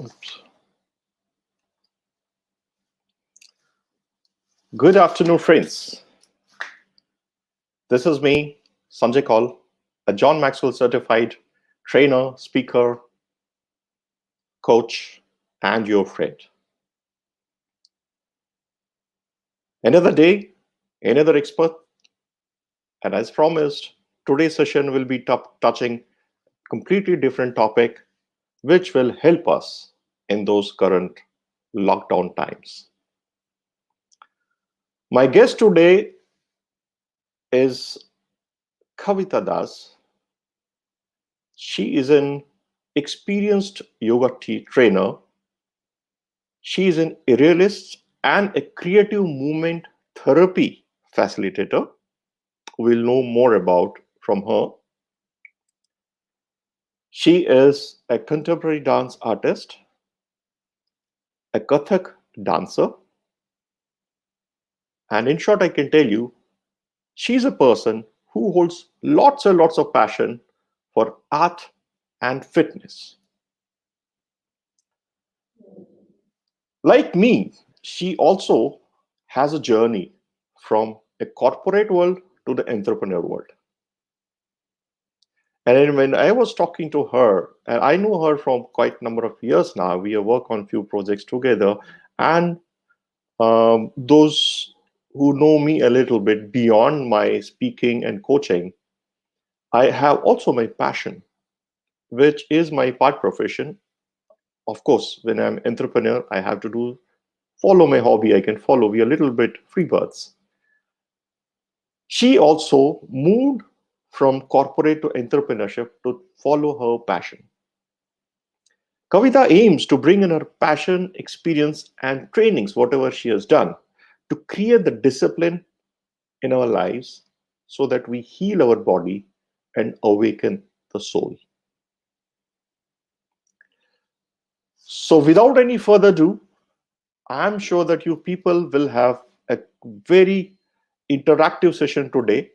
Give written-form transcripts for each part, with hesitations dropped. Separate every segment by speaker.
Speaker 1: Oops. Good afternoon, friends. This is me, Sanjay Kaul, a John Maxwell certified trainer, speaker, coach, and your friend. Another day, another expert, and as promised, today's session will be touching completely different topic, which will help us in those current lockdown times. My guest today is Kavita Das. She is an experienced yoga trainer. She is an aerialist and a creative movement therapy facilitator. We'll know more about from her. She is a contemporary dance artist, a Kathak dancer, and in short, I can tell you, she's a person who holds lots and lots of passion for art and fitness. Like me, she also has a journey from a corporate world to the entrepreneur world. And then when I was talking to her, and I know her from quite a number of years now, we have worked on few projects together. And those who know me a little bit beyond my speaking and coaching, I have also my passion, which is my part profession. Of course, when I'm entrepreneur, I have to follow my hobby. I can follow. We are a little bit free birds. She also moved from corporate to entrepreneurship to follow her passion. Kavita aims to bring in her passion, experience, and trainings, whatever she has done, to create the discipline in our lives so that we heal our body and awaken the soul. So, without any further ado, I'm sure that you people will have a very interactive session today.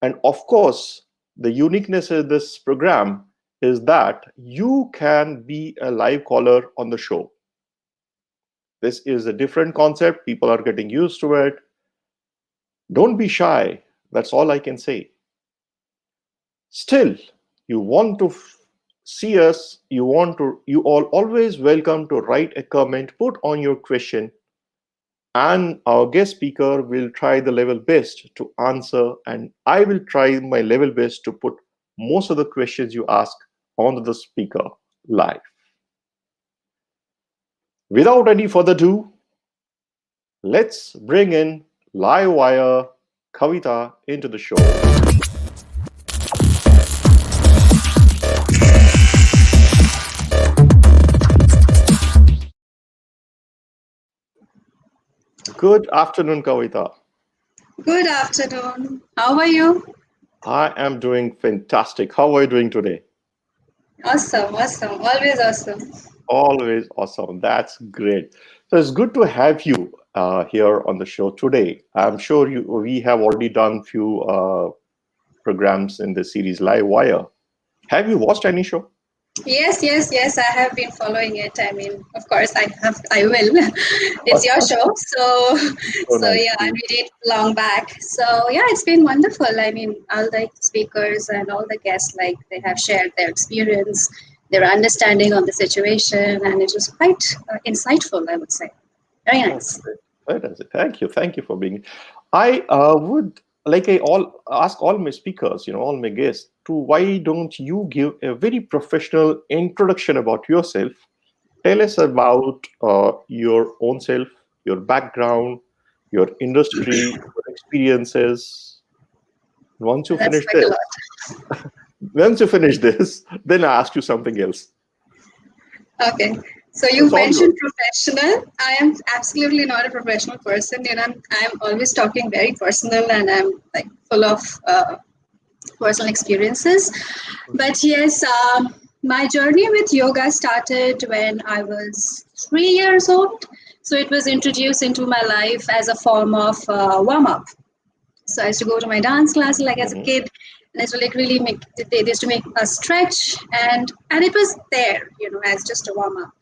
Speaker 1: And of course, the uniqueness of this program is that you can be a live caller on the show. This is a different concept. People are getting used to it. Don't be shy. That's all I can say. Still, you want to see us, you all always welcome to write a comment, put on your question, and our guest speaker will try the level best to answer, and I will try my level best to put most of the questions you ask onto the speaker live. Without any further ado, let's bring in LiveWire Kavita into the show. Good afternoon, Kavita.
Speaker 2: Good afternoon. How are you?
Speaker 1: I am doing fantastic. How are you doing today?
Speaker 2: Awesome, awesome. Always awesome.
Speaker 1: Always awesome. That's great. So it's good to have you here on the show today. I'm sure we have already done few programs in the series Live Wire. Have you watched any show?
Speaker 2: Yes, yes, yes. I have been following it. I mean, of course, I will. It's your show, so
Speaker 1: So
Speaker 2: so
Speaker 1: nice
Speaker 2: yeah,
Speaker 1: to
Speaker 2: I
Speaker 1: be.
Speaker 2: read it long back. So yeah, it's been wonderful. I mean, all the speakers and all the guests, like they have shared their experience, their understanding of the situation, and it was quite insightful, I would say. Very
Speaker 1: Oh,
Speaker 2: nice.
Speaker 1: great. Fantastic. Thank you. Thank you for being. I would like I all ask all my speakers, all my guests, to why don't you give a very professional introduction about yourself. Tell us about your own self, your background, your industry, your experiences. Once you
Speaker 2: That's
Speaker 1: finish
Speaker 2: quite a
Speaker 1: this,
Speaker 2: lot.
Speaker 1: once you finish this, then I ask you something else.
Speaker 2: Okay. So you
Speaker 1: It's all yours.
Speaker 2: mentioned professional. I am absolutely not a professional person. I'm always talking very personal, and I'm like full of personal experiences.
Speaker 1: Mhm.
Speaker 2: But yes, my journey with yoga started when I was 3 years old. So it was introduced into my life as a form of warm up. So I used to go to my dance class like as a
Speaker 1: Mhm.
Speaker 2: kid, and I used to like really make they used to make a stretch, and it was there, as just a warm up.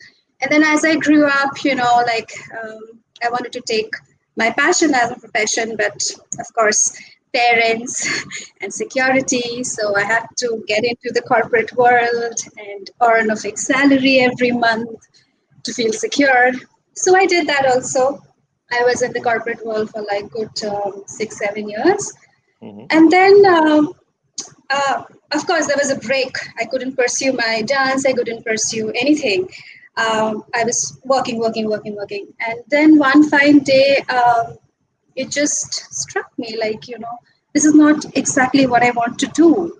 Speaker 2: And then as I grew up, I wanted to take my passion as a profession, but of course, parents and security. So I had to get into the corporate world and earn a fixed salary every month to feel secure. So I did that also. I was in the corporate world for like good 6, 7 years.
Speaker 1: Hmm.
Speaker 2: And then uh, of course, there was a break. I couldn't pursue my dance. I couldn't pursue anything. I was working. And then one fine day, it just struck me like, this is not exactly what I want to do.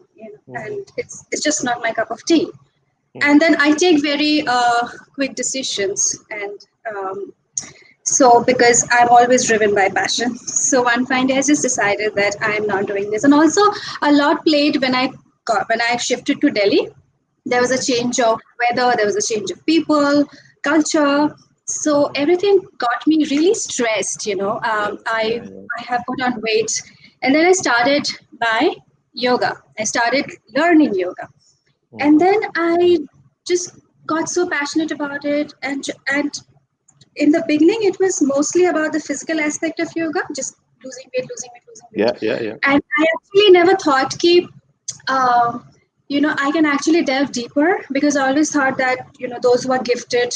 Speaker 1: Hmm.
Speaker 2: And it's just not my cup of tea.
Speaker 1: Hmm.
Speaker 2: And then I take very quick decisions. And so, because I'm always driven by passion. So one fine day, I just decided that I'm not doing this. And also, a lot played when I shifted to Delhi. There was a
Speaker 1: Hmm.
Speaker 2: change of weather. There was a change of people, culture. So everything got me really stressed.
Speaker 1: Yeah,
Speaker 2: I
Speaker 1: yeah, yeah.
Speaker 2: I have put on weight, and then I started by yoga. I started learning yoga, and
Speaker 1: Hmm.
Speaker 2: then I just got so passionate about it, and in the beginning it was mostly about the physical aspect of yoga, just losing weight.
Speaker 1: Yeah, yeah, yeah.
Speaker 2: And I actually never thought ki, um, I can actually delve deeper, because I always thought that those who are gifted,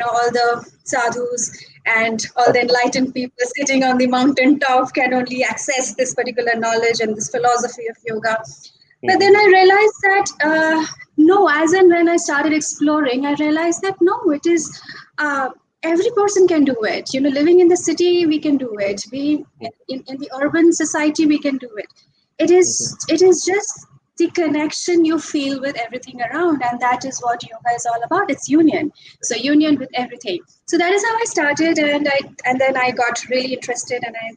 Speaker 2: all the sadhus and all the enlightened people sitting on the mountain top can only access this particular knowledge and this philosophy of yoga. But then
Speaker 1: Hmm.
Speaker 2: I realized that no, as and when I started exploring, I realized that no, it is every person can do it. Living in the city, we can do it. We in the urban society, we can do it.
Speaker 1: Hmm.
Speaker 2: It is just the connection you feel with everything around, and that is what yoga is all about. It's union. So union with everything. So that is how I started, and then I got really interested, and I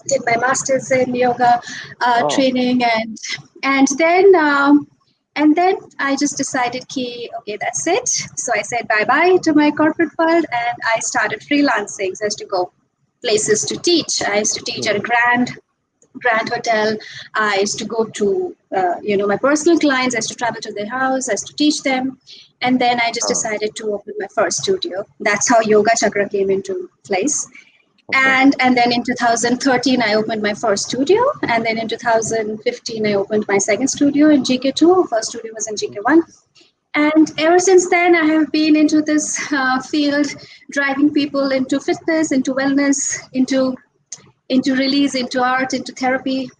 Speaker 2: did my masters in yoga
Speaker 1: Oh.
Speaker 2: training, and then I just decided ki okay, that's it. So I said bye bye to my corporate world, and I started freelancing. So I used to go places to teach. I used to teach at a
Speaker 1: Hmm.
Speaker 2: grand hotel. I used to go to my personal clients. I used to travel to their house. I used to teach them, and then I just
Speaker 1: Oh,
Speaker 2: decided to open my first studio. That's how Yoga Chakra came into place.
Speaker 1: okay.
Speaker 2: And then in 2013 I opened my first studio, and then in 2015 I opened my second studio in GK2. First studio was in GK1, and ever since then I have been into this field, driving people into fitness, into wellness, into release, into art, into therapy.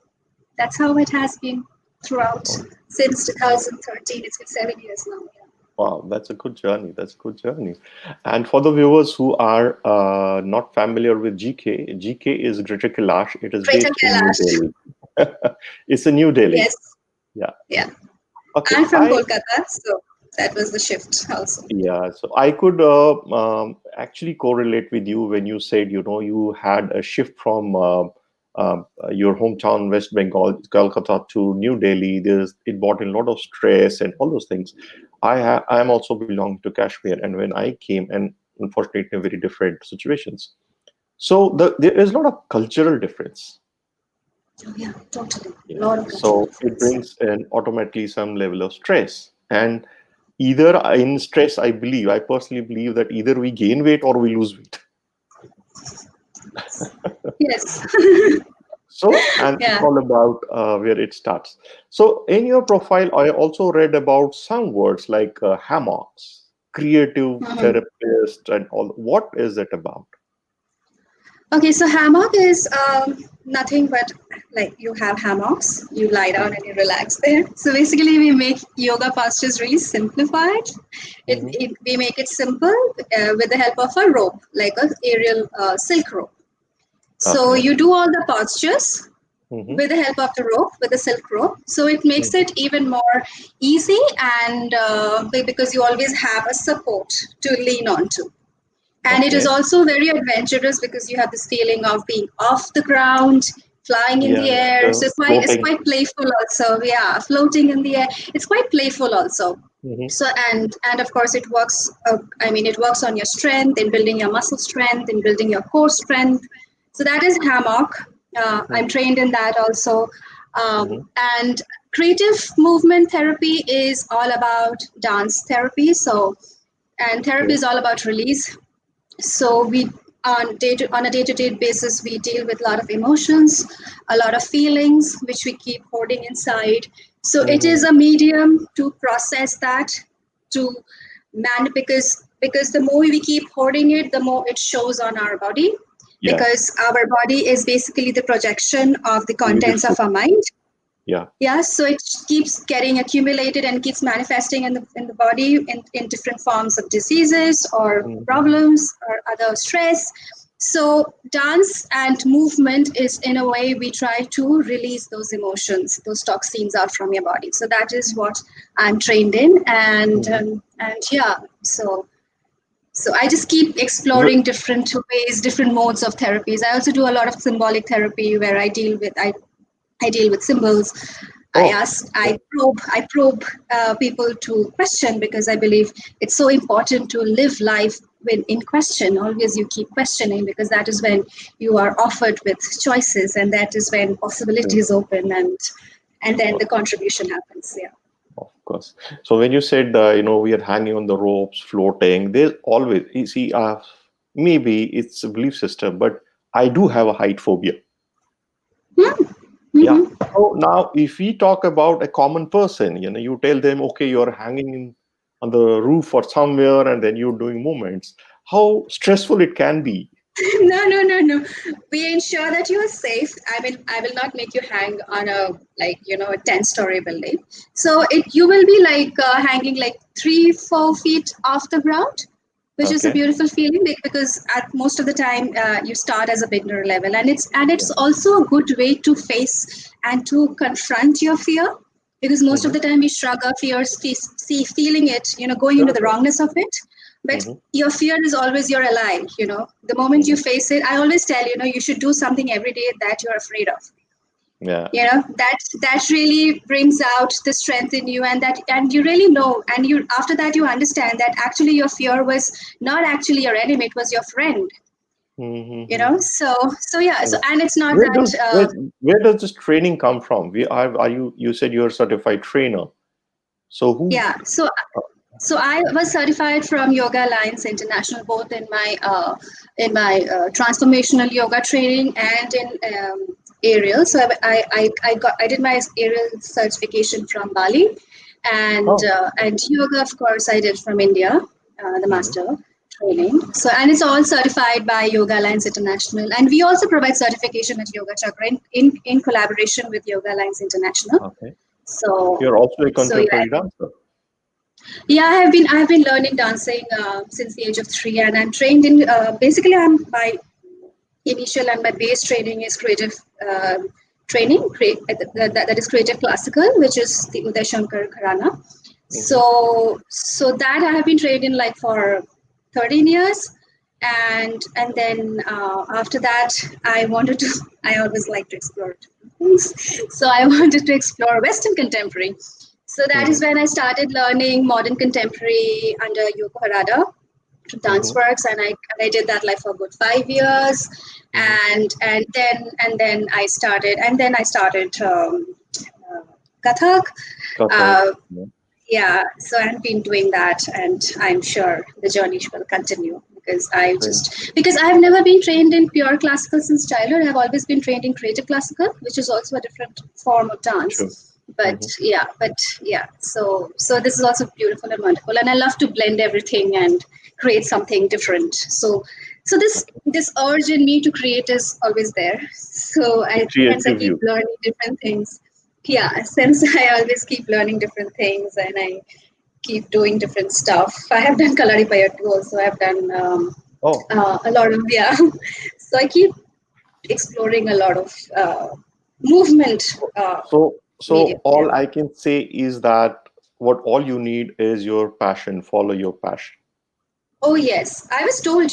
Speaker 2: That's how it has been throughout
Speaker 1: Oh,
Speaker 2: since 2013. It's been 7 years now. Yeah.
Speaker 1: wow, that's a good journey. That's a good journey. And for the viewers who are not familiar with GK, GK is Greater Kailash. It is
Speaker 2: Greater
Speaker 1: based in New
Speaker 2: Kailash.
Speaker 1: Delhi. It's in New Delhi.
Speaker 2: Yes.
Speaker 1: Yeah.
Speaker 2: Yeah.
Speaker 1: Okay.
Speaker 2: I'm from Kolkata, so that was the shift also.
Speaker 1: Yeah. So I could actually correlate with you when you said, you had a shift from your hometown, West Bengal, Calcutta to New Delhi. It brought in a lot of stress and all those things. I am also belong to Kashmir, and when I came, and unfortunately, in very different situations. So there is a lot of cultural difference.
Speaker 2: Oh yeah, totally. A
Speaker 1: Yeah.
Speaker 2: lot of cultural
Speaker 1: So it
Speaker 2: difference.
Speaker 1: brings in automatically some level of stress. And either in stress, I personally believe that either we gain weight or we lose weight.
Speaker 2: Yes.
Speaker 1: So, and it's
Speaker 2: Yeah.
Speaker 1: all about where it starts. So, in your profile, I also read about some words like hammocks, creative
Speaker 2: Mhm.
Speaker 1: therapist, and all. What is it about?
Speaker 2: Okay, so hammock is nothing but like you have hammocks, you lie down and you relax there. So basically, we make yoga postures really simplified.
Speaker 1: Hmm.
Speaker 2: We make it simple with the help of a rope, like a aerial silk rope. So
Speaker 1: Okay.
Speaker 2: you do all the postures
Speaker 1: Hmm.
Speaker 2: with the help of the rope, with the silk rope. So it makes
Speaker 1: Hmm.
Speaker 2: it even more easy, and because you always have a support to lean onto. And it is
Speaker 1: Okay.
Speaker 2: also very adventurous because you have this feeling of being off the ground, flying in
Speaker 1: Yeah,
Speaker 2: the
Speaker 1: yeah.
Speaker 2: air. So
Speaker 1: The
Speaker 2: it's
Speaker 1: floating.
Speaker 2: quite playful also. Yeah, floating in the air. It's quite playful also.
Speaker 1: Hmm.
Speaker 2: So and of course it works. I mean, it works on your strength, in building your muscle strength, in building your core strength. So that is hammock. I'm
Speaker 1: Hmm.
Speaker 2: trained in that also.
Speaker 1: Hmm.
Speaker 2: And creative movement therapy is all about dance therapy. So and therapy is all about release. So we on a day-to-day basis we deal with a lot of emotions, a lot of feelings which we keep holding inside. So it is
Speaker 1: Mm-hmm.
Speaker 2: a medium to process that, to because the more we keep hoarding it, the more it shows on our body,
Speaker 1: Yeah.
Speaker 2: because our body is basically the projection of the contents
Speaker 1: Beautiful.
Speaker 2: of our mind.
Speaker 1: Yeah.
Speaker 2: Yeah, so it keeps getting accumulated and keeps manifesting in the body in different forms of diseases or
Speaker 1: Mm-hmm.
Speaker 2: problems or other stress. So dance and movement is, in a way, we try to release those emotions, those toxins out from your body. So that is what I'm trained in,
Speaker 1: Mm-hmm.
Speaker 2: and yeah, so I just keep
Speaker 1: Wh-
Speaker 2: exploring different ways, different modes of therapies. I also do a lot of symbolic therapy where I deal with symbols.
Speaker 1: Oh,
Speaker 2: I probe people to question, because I believe it's so important to live life when in question. Always you keep questioning, because that is when you are offered with choices, and that is when
Speaker 1: yeah,
Speaker 2: possibilities open, and then
Speaker 1: of
Speaker 2: the contribution happens. Yeah.
Speaker 1: of course. So when you said, we are hanging on the ropes, floating, there's always, you see, maybe it's a belief system, but I do have a height phobia. Yeah.
Speaker 2: Mm-hmm.
Speaker 1: So now, if we talk about a common person, you tell them, okay, you're hanging on the roof or somewhere, and then you're doing movements. How stressful it can be.
Speaker 2: No, no, no, no. We ensure that you are safe. I will not make you hang on a, like, a 10-story building. So you will be like hanging like 3, 4 feet off the ground, which is a
Speaker 1: Okay.
Speaker 2: beautiful feeling, because at most of the time you start as a beginner level, and
Speaker 1: Yeah.
Speaker 2: it's also a good way to face and to confront your fear, because most of
Speaker 1: Mm-hmm.
Speaker 2: the time we shrug our fears, feeling it, going into
Speaker 1: Sure,
Speaker 2: the
Speaker 1: sure.
Speaker 2: wrongness of it. But
Speaker 1: Mm-hmm.
Speaker 2: your fear is always your ally. The moment you
Speaker 1: Mm-hmm.
Speaker 2: face it, I always tell you should do something every day that you're afraid of.
Speaker 1: Yeah.
Speaker 2: That really brings out the strength in you, and you really know, and you after that you understand that actually your fear was not actually your enemy, it was your friend.
Speaker 1: Mm-hmm.
Speaker 2: So yeah, so
Speaker 1: Yeah.
Speaker 2: and it's not
Speaker 1: Where does
Speaker 2: that
Speaker 1: where does this training come from? Are you said you're a certified trainer. So who?
Speaker 2: yeah
Speaker 1: Uh,
Speaker 2: so I was certified from Yoga Alliance International, both in my transformational yoga training and in aerial. So I did my aerial certification from Bali,
Speaker 1: oh.
Speaker 2: and yoga, of course, I did from India, the
Speaker 1: Mm-hmm.
Speaker 2: master training. So, and it's all certified by Yoga Alliance International, and we also provide certification at Yoga Chakra in collaboration with Yoga Alliance International.
Speaker 1: Okay.
Speaker 2: So
Speaker 1: You're also a
Speaker 2: so yeah,
Speaker 1: contemporary dancer.
Speaker 2: yeah, I have been learning dancing since the age of 3, and I'm trained in basically I'm my initial and my base training is creative training, that is creative classical, which is the Uday Shankar Gharana.
Speaker 1: Mm-hmm.
Speaker 2: So that I have been trained in like for 13 years, and then after that I wanted to. I always like to explore things, so I wanted to explore Western contemporary. So that is
Speaker 1: Mm-hmm.
Speaker 2: when I started learning modern contemporary under Yoko Harada dance
Speaker 1: Mm-hmm.
Speaker 2: works, and I did that like for about 5 years,
Speaker 1: Mm-hmm.
Speaker 2: and then I started uh, Kathak.
Speaker 1: Kathak.
Speaker 2: Uh,
Speaker 1: Yeah.
Speaker 2: yeah, so I've been doing that, and I'm sure the journey will continue,
Speaker 1: Great.
Speaker 2: because I've never been trained in pure classical since childhood. I've always been trained in creative classical, which is also a different form of
Speaker 1: Sure.
Speaker 2: dance.
Speaker 1: Mm-hmm.
Speaker 2: But yeah, so this is also beautiful and wonderful, and I love to blend everything and create something different. So
Speaker 1: Okay.
Speaker 2: this urge in me to create is always there. So
Speaker 1: The
Speaker 2: I
Speaker 1: creative
Speaker 2: keep
Speaker 1: you.
Speaker 2: learning different things. Yeah, since I always keep learning different things, and I keep doing different stuff. I have done Kalaripayattu also. I've done
Speaker 1: Oh,
Speaker 2: a lot of, yeah. So I keep exploring a lot of movement
Speaker 1: so
Speaker 2: medium. Yeah.
Speaker 1: all I can say is that what all you need is your passion. Follow your passion.
Speaker 2: Oh yes, I was told.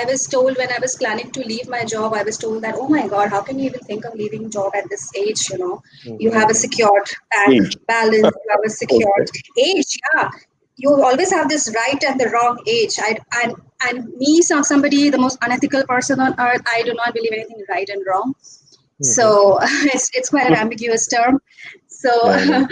Speaker 2: I was told when I was planning to leave my job. I was told that, oh my God, how can you even think of leaving job at this age? You have a
Speaker 1: Mm-hmm.
Speaker 2: secured bank
Speaker 1: Age.
Speaker 2: balance. You have a
Speaker 1: Okay.
Speaker 2: secured age. Yeah, you always have this right and the wrong age. And me, somebody, the most unethical person on earth. I do not believe anything right and wrong.
Speaker 1: Mm-hmm.
Speaker 2: So it's quite an ambiguous term. So,
Speaker 1: Yeah, I know.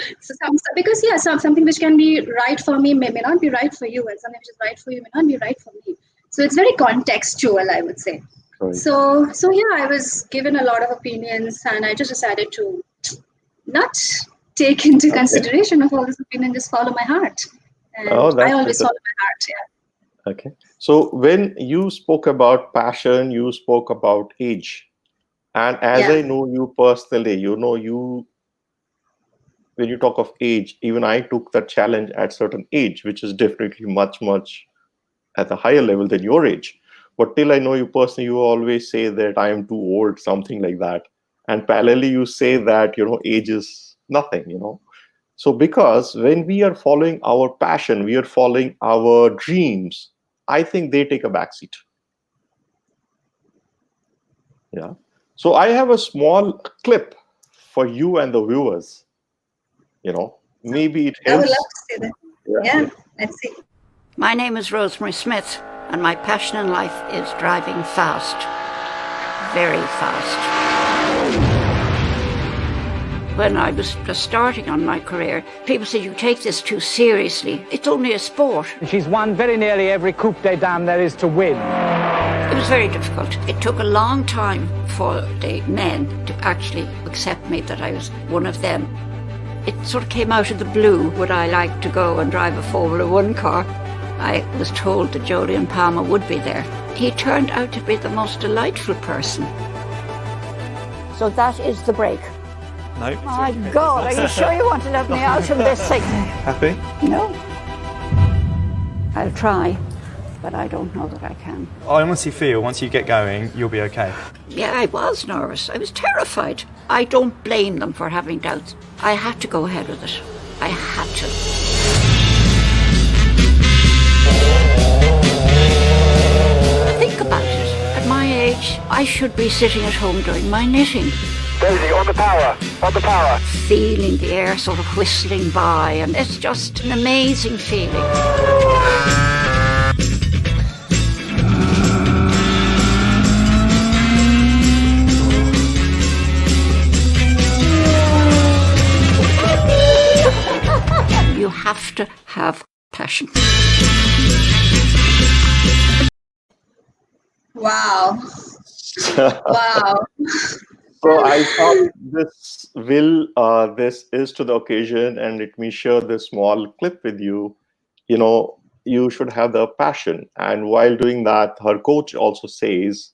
Speaker 2: because yeah, something which can be right for me may not be right for you, and something which is right for you may not be right for me. So it's very contextual, I would say.
Speaker 1: Right.
Speaker 2: So yeah, I was given a lot of opinions, and I just decided to not take into
Speaker 1: Okay.
Speaker 2: consideration of all this opinion, just follow my heart.
Speaker 1: Oh,
Speaker 2: And I
Speaker 1: that's
Speaker 2: always follow
Speaker 1: interesting.
Speaker 2: my heart. Yeah.
Speaker 1: Okay. So when you spoke about passion, you spoke about age. And as
Speaker 2: Yeah.
Speaker 1: I know you personally, you when you talk of age, even I took that challenge at certain age, which is definitely much, much at a higher level than your age. But till I know you personally, you always say that I am too old, something like that. And parallelly, you say that, age is nothing. So because when we are following our passion, we are following our dreams, I think they take a backseat. Yeah. So I have a small clip for you and the viewers. Maybe it
Speaker 2: I would love
Speaker 1: helps.
Speaker 2: to see that.
Speaker 1: Yeah.
Speaker 2: Yeah, let's see.
Speaker 3: My name is Rosemary Smith, and my passion in life is driving fast. Very fast. When I was just starting on my career, people said, you take this too seriously. It's only a sport.
Speaker 4: She's won very nearly every Coupe des Dames there is to win.
Speaker 3: It was very difficult. It took a long time for the men to actually accept me, that I was one of them. It sort of came out of the blue. Would I like to go and drive a Formula One car? I was told that Jolyon Palmer would be there. He turned out to be the most delightful person. So that is the break.
Speaker 5: No.
Speaker 3: My God, are you sure you want to let me out of this thing?
Speaker 5: Happy?
Speaker 3: No. I'll try, but I don't know that I can.
Speaker 5: I honestly feel once you get going, you'll be okay.
Speaker 3: Yeah, I was nervous. I was terrified. I don't blame them for having doubts. I had to go ahead with it. I had to. Think about it. At my age, I should be sitting at home doing my knitting.
Speaker 4: Daisy, on the power, on the power.
Speaker 3: Feeling the air sort of whistling by, and it's just an amazing feeling. You have to have passion.
Speaker 2: Wow. Wow.
Speaker 1: So I thought this is to the occasion, and let me share this small clip with you. You should have the passion, and while doing that, her coach also says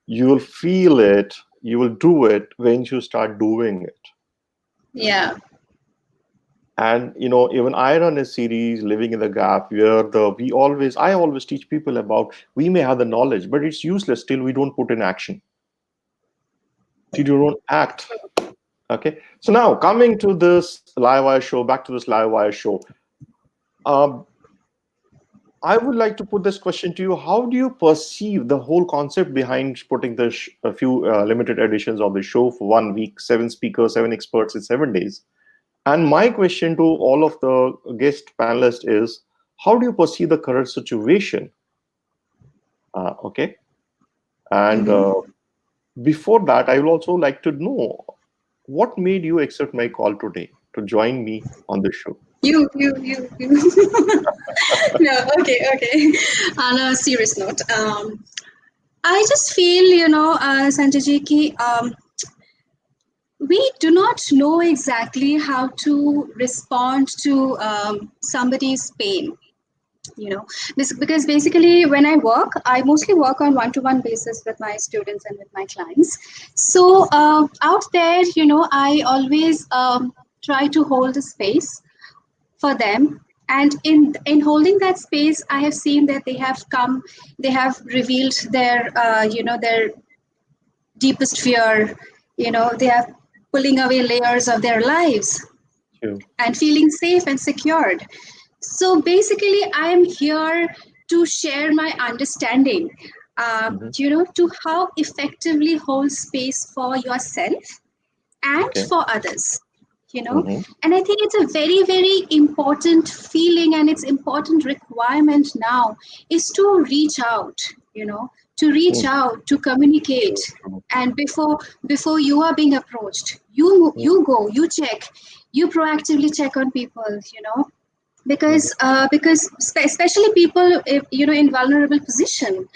Speaker 1: you will feel it, you will do it when you start doing it.
Speaker 2: Yeah.
Speaker 1: And even I run a series, Living in the Gap, where I always teach people about, we may have the knowledge, but it's useless till we don't put in action. Till you don't act. Okay. So now coming to this live wire show, back to this live wire show. I would like to put this question to you. How do you perceive the whole concept behind putting a few limited editions of the show for 1 week, 7 speakers, 7 experts in 7 days? And my question to all of the guest panelists is, how do you perceive the current situation? Okay. And before that, I would also like to know, what made you accept my call today to join me on the show?
Speaker 2: You. No, okay. On a serious note, I just feel, Sanjay ji, we do not know exactly how to respond to somebody's pain. Because basically when I work, I mostly work on one-to-one basis with my students and with my clients. So out there, I always try to hold a space for them, and in holding that space, I have seen that they have revealed their deepest fear. They are pulling away layers of their lives
Speaker 1: Sure.
Speaker 2: and feeling safe and secured. So basically, I am here to share my understanding, to how effectively hold space for yourself and
Speaker 1: Okay.
Speaker 2: for others.
Speaker 1: Mm-hmm.
Speaker 2: And I think it's a very, very important feeling, and it's important requirement now is to reach out. to reach out, to communicate. And before you are being approached, you go, you check, you proactively check on people, because especially people, in vulnerable position,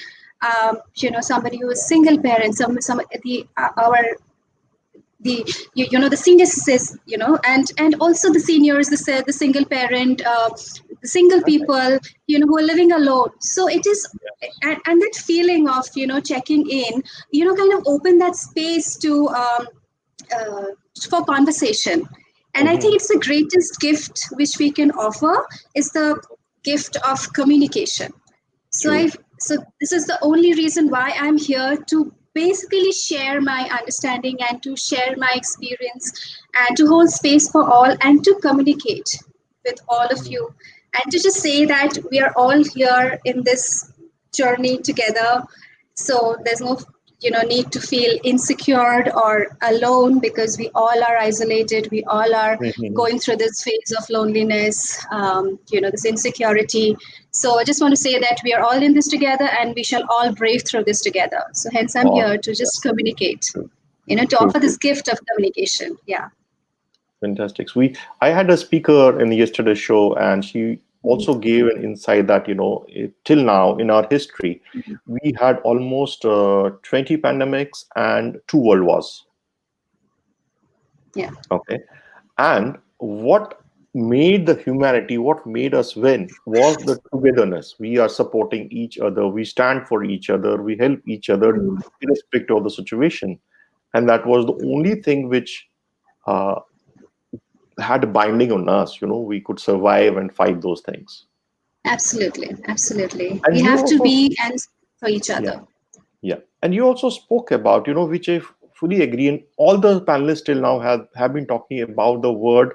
Speaker 2: somebody who is single parent, the senior citizens, and also the seniors, the single parent, the single people, who are living alone. So it is, and that feeling of checking in, kind of open that space to for conversation. And I think it's the greatest gift which we can offer is the gift of communication. So this is the only reason why I'm here, to basically share my understanding and to share my experience and to hold space for all and to communicate with all of you, and to just say that we are all here in this journey together. So there's no need to feel insecure or alone, because we all are isolated, we all are going through this phase of loneliness, this insecurity. So I just want to say that we are all in this together, and we shall all brave through this together. So hence I'm here to just communicate, to offer this gift of communication. Yeah.
Speaker 1: Fantastic. I had a speaker in yesterday's show, and she also gave an insight that, till now in our history, we had almost 20 pandemics and 2 world wars.
Speaker 2: Yeah.
Speaker 1: Okay. And what made the humanity, what made us win was the togetherness. We are supporting each other. We stand for each other. We help each other irrespective of the situation. And that was the only thing which had a binding on us. We could survive and fight those things.
Speaker 2: Absolutely.
Speaker 1: And
Speaker 2: We have to be and for each other.
Speaker 1: Yeah. And you also spoke about, which I fully agree, and all the panelists till now have been talking about the word,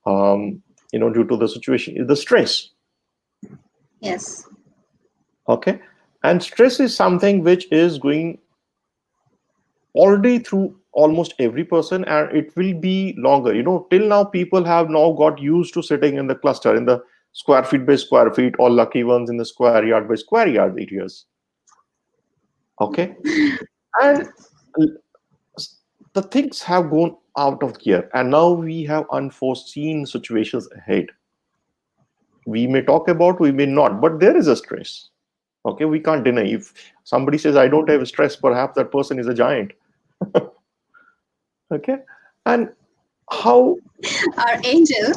Speaker 1: due to the situation, is the stress.
Speaker 2: Yes.
Speaker 1: Okay. And stress is something which is going already through almost every person, and it will be longer. Till now, people have now got used to sitting in the cluster, in the square feet by square feet, or lucky ones in the square yard by square yard areas. Okay. And the things have gone out of gear, and now we have unforeseen situations ahead. We may talk about, we may not, but there is a stress. Okay, we can't deny. If somebody says, I don't have stress, perhaps that person is a giant. Okay. And how
Speaker 2: Our angel.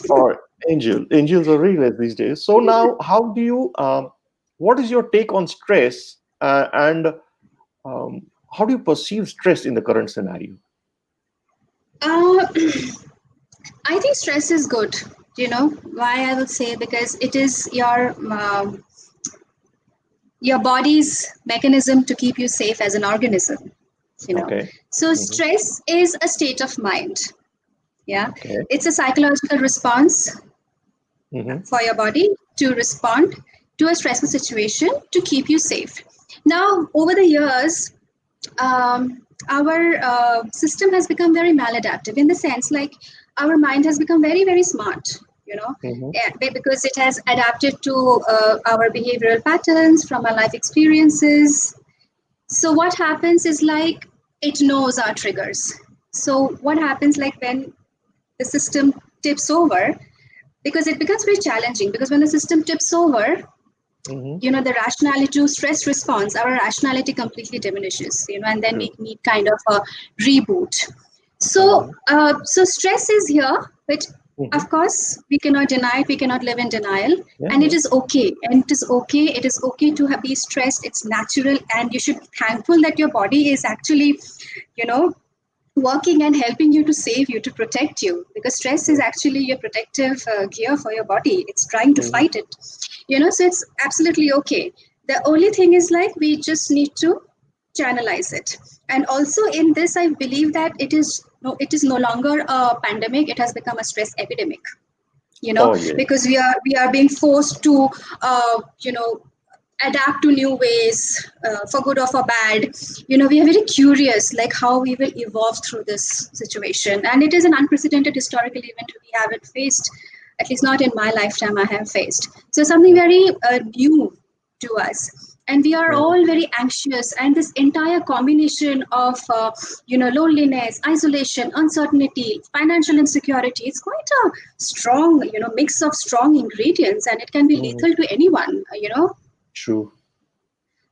Speaker 1: or angels are real these days. So now, how do you what is your take on stress, and how do you perceive stress in the current scenario?
Speaker 2: I think stress is good. Why I would say, because it is your body's mechanism to keep you safe as an organism.
Speaker 1: Okay.
Speaker 2: So stress is a state of mind. Yeah.
Speaker 1: Okay.
Speaker 2: It's a psychological response for your body to respond to a stressful situation to keep you safe. Now, over the years, our system has become very maladaptive, in the sense, like, our mind has become very, very smart, because it has adapted to our behavioral patterns from our life experiences. So what happens is, like, it knows our triggers. So what happens, like, when the system tips over, because it becomes very challenging, because when the system tips over, the rationality to stress response, our rationality completely diminishes, and then we need kind of a reboot. So so stress is here, but of course we cannot deny it, we cannot live in denial. And it is okay, it is okay to be stressed. It's natural, and you should be thankful that your body is actually working and helping you, to save you, to protect you, because stress is actually your protective gear for your body. It's trying to fight it, so it's absolutely okay. The only thing is, like, we just need to channelize it. And also in this, I believe that it is no longer a pandemic, it has become a stress epidemic, because we are being forced to adapt to new ways, for good or for bad. We are very curious, like, how we will evolve through this situation. And it is an unprecedented historical event we haven't faced, at least not in my lifetime I have faced. So something very new to us. and we are all very anxious, and this entire combination of loneliness, isolation, uncertainty, financial insecurity, it's quite a strong mix of strong ingredients, and it can be
Speaker 1: Mhm.
Speaker 2: lethal to anyone.
Speaker 1: True.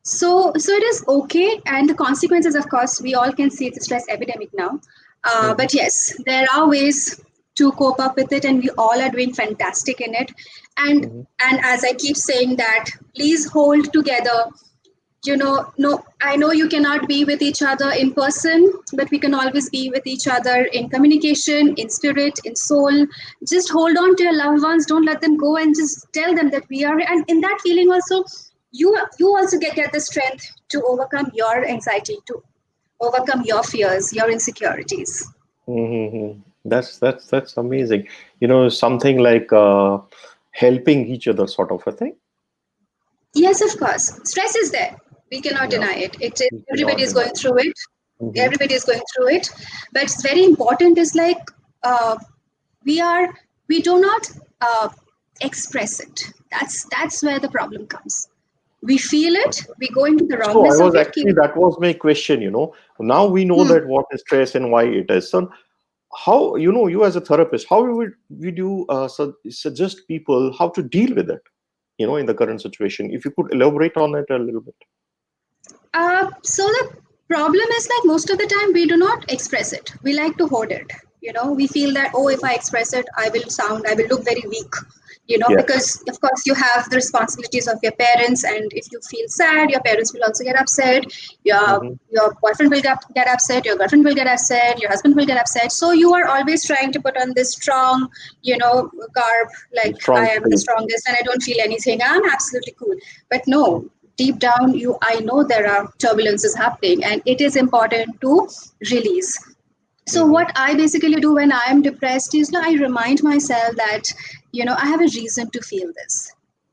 Speaker 2: So it is okay, and the consequences, of course, we all can see it's a stress epidemic now.
Speaker 1: Mhm.
Speaker 2: But yes, there are ways to cope up with it, and we all are doing fantastic in it. And
Speaker 1: Mhm.
Speaker 2: and as I keep saying that, please hold together. No, I know you cannot be with each other in person, but we can always be with each other in communication, in spirit, in soul. Just hold on to your loved ones. Don't let them go, and just tell them that we are. And in that feeling, also, you also get the strength to overcome your anxiety, to overcome your fears, your insecurities.
Speaker 1: Mhm. That's amazing. Something like helping each other, sort of a thing.
Speaker 2: Yes, of course. Stress is there. We cannot
Speaker 1: Yeah,
Speaker 2: deny it. It is,
Speaker 1: we
Speaker 2: everybody
Speaker 1: cannot
Speaker 2: is
Speaker 1: deny
Speaker 2: going
Speaker 1: it.
Speaker 2: through it.
Speaker 1: Mhm.
Speaker 2: Everybody is going through it. But it's very important is like uh, we are we do not express it. That's where the problem comes. We feel it. We go into the
Speaker 1: So I
Speaker 2: wrongness
Speaker 1: was
Speaker 2: of it.
Speaker 1: actually, that was my question. Now we know
Speaker 2: Hmm.
Speaker 1: that what is stress and why it is. So how, you as a therapist, how would you suggest people how to deal with it, in the current situation? If you could elaborate on it a little bit.
Speaker 2: So the problem is like most of the time we do not express it. We like to hoard it. We feel that, oh, if I express it, I will look very weak.
Speaker 1: Yes.
Speaker 2: Because of course you have the responsibilities of your parents, and if you feel sad, your parents will also get upset.
Speaker 1: Hmm.
Speaker 2: Your boyfriend will get upset. Your girlfriend will get upset. Your husband will get upset. So you are always trying to put on this strong, garb, like I
Speaker 1: Strong
Speaker 2: am the
Speaker 1: face.
Speaker 2: strongest and I don't feel anything. I'm absolutely cool. But no, deep down I know there are turbulences happening, and it is important to release. So
Speaker 1: Hmm.
Speaker 2: what I basically do when I am depressed is I remind myself that I have a reason to feel this.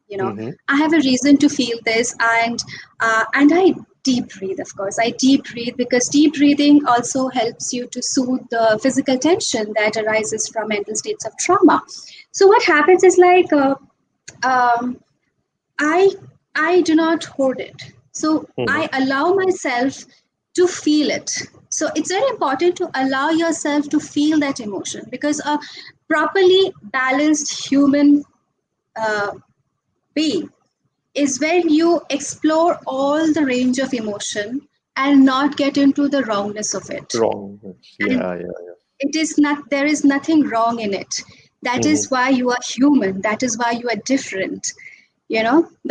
Speaker 1: Hmm.
Speaker 2: I have a reason to feel this, and I deep breathe. Of course, I deep breathe, because deep breathing also helps you to soothe the physical tension that arises from mental states of trauma. So what happens is um, I I do not hoard it. So
Speaker 1: Hmm.
Speaker 2: I allow myself to feel it. So it's very important to allow yourself to feel that emotion, because a properly balanced human uh, being is when you explore all the range of emotion and not get into the wrongness of it.
Speaker 1: Wrong.
Speaker 2: And
Speaker 1: Yeah, yeah,
Speaker 2: it is not, there is nothing wrong in it. That
Speaker 1: yeah.
Speaker 2: is why you are human. That is why you are different.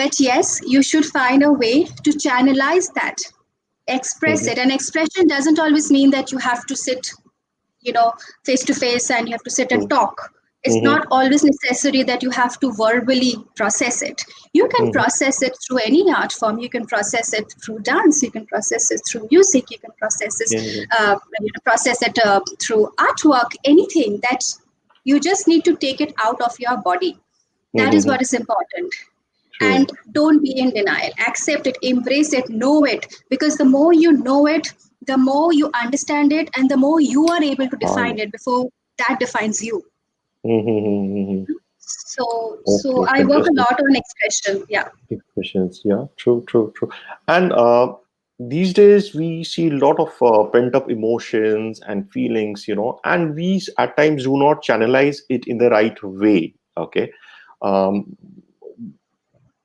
Speaker 2: But yes, you should find a way to channelize that, express
Speaker 1: Hmm.
Speaker 2: it. And expression doesn't always mean that you have to sit face to face and you have to sit and
Speaker 1: True.
Speaker 2: talk. It's
Speaker 1: Hmm.
Speaker 2: not always necessary that you have to verbally process it. You can
Speaker 1: Hmm.
Speaker 2: process it through any art form. You can process it through dance. You can process it through music. You can process it through artwork. Anything that you just need to take it out of your body. That is
Speaker 1: Hmm.
Speaker 2: what is important.
Speaker 1: True.
Speaker 2: And don't be in denial. Accept it, embrace it, know it, because the more you know it, the more you understand it, and the more you are able to
Speaker 1: Ah,
Speaker 2: define
Speaker 1: yeah.
Speaker 2: it before that defines you.
Speaker 1: Mm-hmm.
Speaker 2: So
Speaker 1: Okay,
Speaker 2: I work a
Speaker 1: fantastic.
Speaker 2: lot on expression. Yeah.
Speaker 1: Big questions. Yeah, true, true, true. And these days we see a lot of pent-up emotions and feelings, and we at times do not channelize it in the right way. Okay. Um,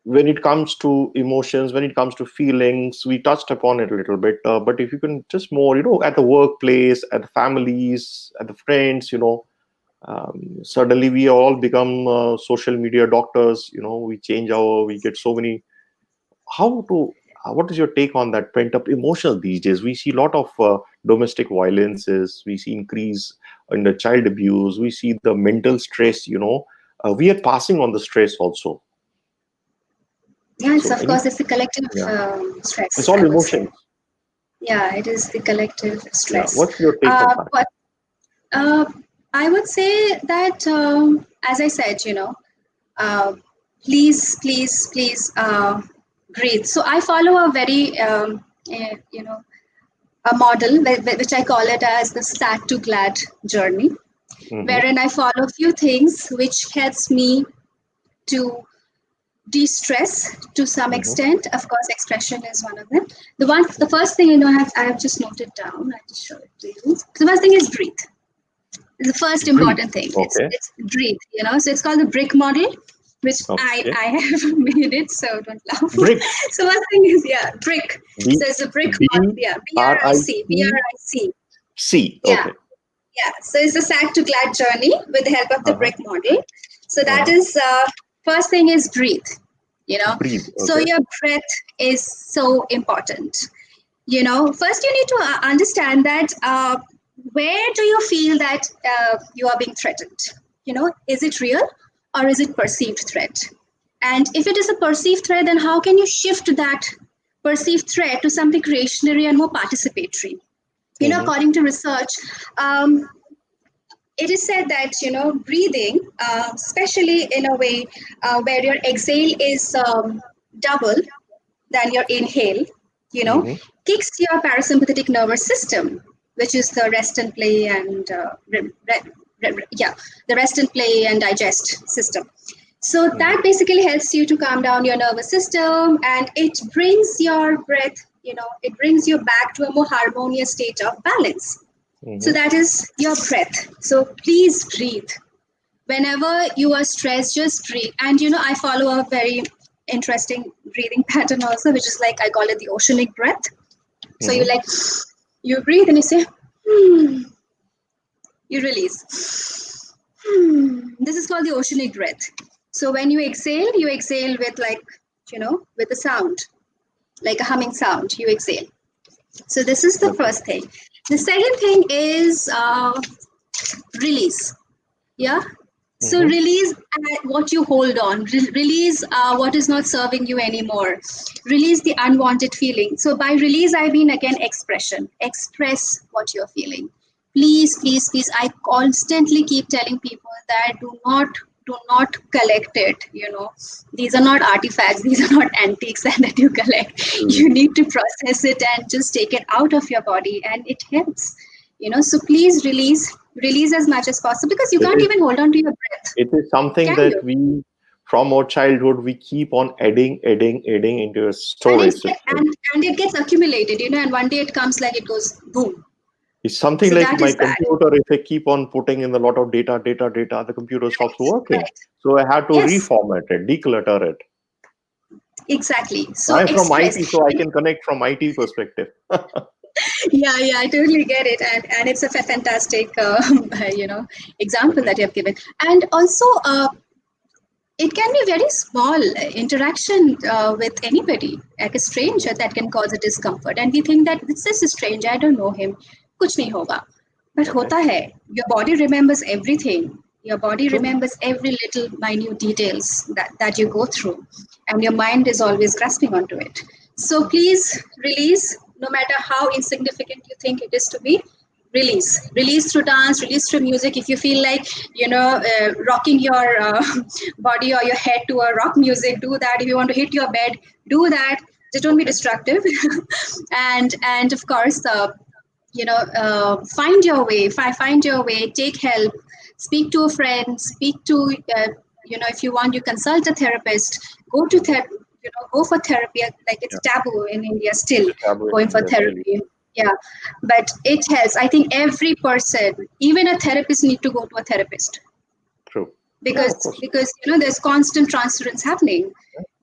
Speaker 1: when it comes to emotions, when it comes to feelings, we touched upon it a little bit. But if you can just more, at the workplace, at the families, at the friends, suddenly we all become social media doctors. We get so many. How to What is your take on that pent up emotions these days? We see a lot of domestic violences, we see increase in the child abuse, we see the mental stress. We are passing on the stress also.
Speaker 2: Yes,
Speaker 1: So
Speaker 2: of
Speaker 1: any
Speaker 2: course, it's the collective
Speaker 1: Yeah, it's
Speaker 2: stress,
Speaker 1: all
Speaker 2: I would say.
Speaker 1: emotions.
Speaker 2: Yeah, it is the collective
Speaker 1: Yeah,
Speaker 2: stress.
Speaker 1: what's your take on that?
Speaker 2: But uh, I would say that, as I said, uh, please, breathe. So I follow a very, a model which I call it as the sad to glad journey,
Speaker 1: Hmm.
Speaker 2: wherein I follow a few things which helps me to de-stress to some extent. Of course, expression is one of them. The first thing, I have just noted down. I just show it to you. The first thing is breathe. The first
Speaker 1: Breathe.
Speaker 2: important thing.
Speaker 1: Okay.
Speaker 2: It's breathe. So it's called the brick model, which
Speaker 1: Okay.
Speaker 2: I have made it. So don't laugh.
Speaker 1: Brick.
Speaker 2: So one thing is brick.
Speaker 1: B
Speaker 2: So it's a brick
Speaker 1: B
Speaker 2: model. Yeah,
Speaker 1: R I
Speaker 2: BRIC.
Speaker 1: C
Speaker 2: BRIC.
Speaker 1: C.
Speaker 2: Yeah.
Speaker 1: Okay.
Speaker 2: Yeah, so it's a sad to glad journey with the help of the brick model. So that is first thing is breathe.
Speaker 1: Breathe.
Speaker 2: So
Speaker 1: Okay.
Speaker 2: your breath is so important. First you need to understand that where do you feel that you are being threatened? Is it real or is it perceived threat? And if it is a perceived threat, then how can you shift that perceived threat to something creationary and more participatory? According to research, it is said that breathing, especially in a way where your exhale is double than your inhale, kicks your parasympathetic nervous system, which is the rest and play and the rest and play and digest system. So that basically helps you to calm down your nervous system, and it brings your breath, it brings you back to a more harmonious state of balance. So that is your breath. So please breathe. Whenever you are stressed, just breathe. And I follow a very interesting breathing pattern also, which is like I call it the oceanic breath. So you breathe and you say, you release. This is called the oceanic breath. So when you exhale with with a sound, like a humming sound, you exhale. So this is the first thing. The second thing is release. Yeah. So release what you hold on. Release what is not serving you anymore. Release the unwanted feeling. So by release, I mean again expression. Express what you're feeling. Please, please, please. I constantly keep telling people that do not collect it. These are not artifacts. These are not antiques that you collect. You need to process it and just take it out of your body, and it helps. So please release as much as possible, because you can't even hold on to your breath.
Speaker 1: It is something that we, from our childhood, we keep on adding into a storage system.
Speaker 2: And it gets accumulated, and one day it comes like it goes boom.
Speaker 1: It's something
Speaker 2: So
Speaker 1: like
Speaker 2: that
Speaker 1: my
Speaker 2: is bad.
Speaker 1: computer. If I keep on putting in a lot of data, the computer stops working.
Speaker 2: Right.
Speaker 1: So I had to
Speaker 2: Yes.
Speaker 1: reformat it, declutter it.
Speaker 2: Exactly. So
Speaker 1: I'm from
Speaker 2: express.
Speaker 1: IT, so I can connect from IT perspective.
Speaker 2: Yeah, I totally get it, and it's a fantastic example that you have given. And also it can be a very small interaction with anybody, like a stranger, that can cause a discomfort, and we think that this is a stranger, I don't know him, kuch nahi hoga. But hota hai. Your body remembers everything. Your body remembers every little minute details that you go through, and your mind is always grasping onto it. So please release, no matter how insignificant you think it is to be. Release through dance, release through music. If you feel like rocking your body or your head to a rock music, do that. If you want to hit your bed, do that. Just don't be destructive. and of course find your way, take help, speak to a friend, speak to if you want, you consult a therapist, go to therapy, go for therapy. Like it's taboo in India still, going for therapy. Yeah, but it helps. I think every person, even a therapist, need to go to a therapist.
Speaker 1: True.
Speaker 2: Because there's constant transference happening.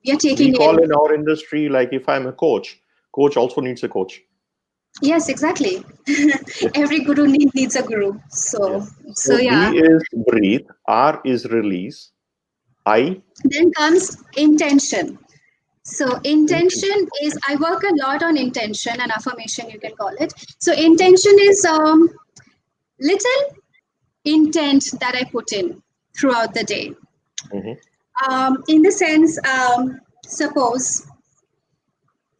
Speaker 2: We are taking
Speaker 1: we call in our industry, like if I'm a coach also needs a coach.
Speaker 2: Yes, exactly. Every guru needs a guru. So yeah.
Speaker 1: B is breathe, R is release, I.
Speaker 2: Then comes intention. So intention is, I work a lot on intention and affirmation, you can call it. So intention is little intent that I put in throughout the day. In the sense, suppose,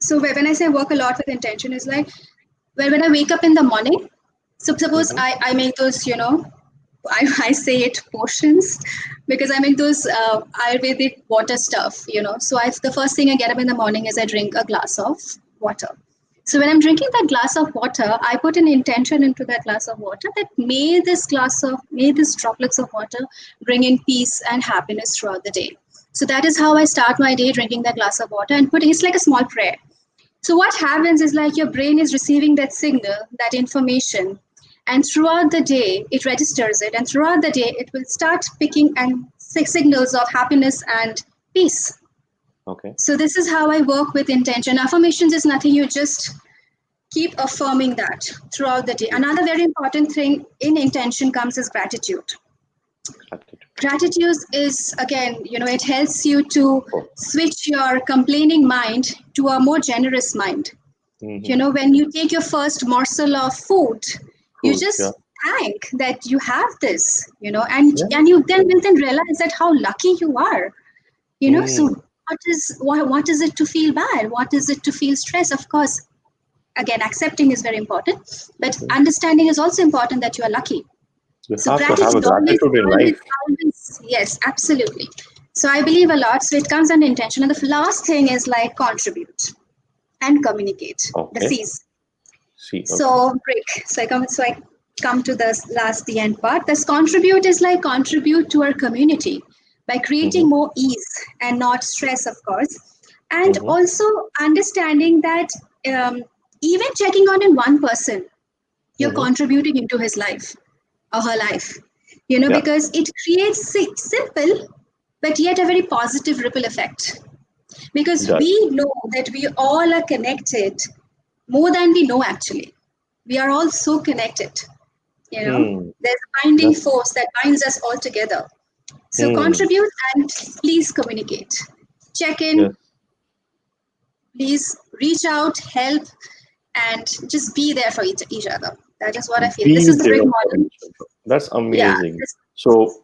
Speaker 2: so when I say work a lot with intention, is like, well, when I wake up in the morning, so suppose I make those, I say it potions, because I make those Ayurvedic water stuff, So the first thing I get up in the morning is I drink a glass of water. So when I'm drinking that glass of water, I put an intention into that glass of water that may these droplets of water bring in peace and happiness throughout the day. So that is how I start my day, drinking that glass of water and it's like a small prayer. So what happens is like your brain is receiving that signal, that information, and throughout the day it registers it, and throughout the day it will start picking and signals of happiness and peace.
Speaker 1: Okay.
Speaker 2: So this is how I work with intention. Affirmations is nothing, you just keep affirming that throughout the day. Another very important thing in intention comes is gratitude. Gratitude is, again, it helps you to switch your complaining mind to a more generous mind. When you take your first morsel of food, you just thank that you have this, and you then will then realize that how lucky you are. So what is it to feel bad? What is it to feel stress? Of course, again, accepting is very important, but understanding is also important that you are lucky.
Speaker 1: You
Speaker 2: So
Speaker 1: have to have a gratitude in life.
Speaker 2: always, yes, absolutely. So I believe a lot. So it comes under intention. And the last thing is like contribute and communicate. The C's.
Speaker 1: See. Okay.
Speaker 2: So break. So I come to the end part. This contribute is like contribute to our community by creating more ease and not stress, of course. And also understanding that even checking on in one person, you're contributing into his life or her life, because it creates simple but yet a very positive ripple effect, because we know that we all are connected more than we know. Actually, we are all so connected. There's a binding force that binds us all together. So contribute and please communicate, check in, please reach out, help, and just be there for each other. That is what I feel. This is the big model.
Speaker 1: That's amazing. So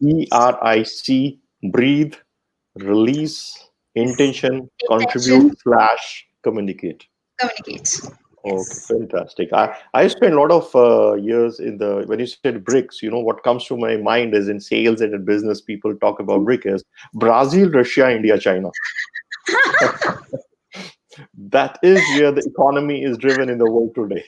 Speaker 1: BRIC, breathe, release, intention, contribute / communicate.
Speaker 2: Communicate.
Speaker 1: Okay, fantastic. I spent a lot of years when you said bricks, what comes to my mind is in sales and in business, people talk about brick as Brazil, Russia, India, China. That is where the economy is driven in the world today.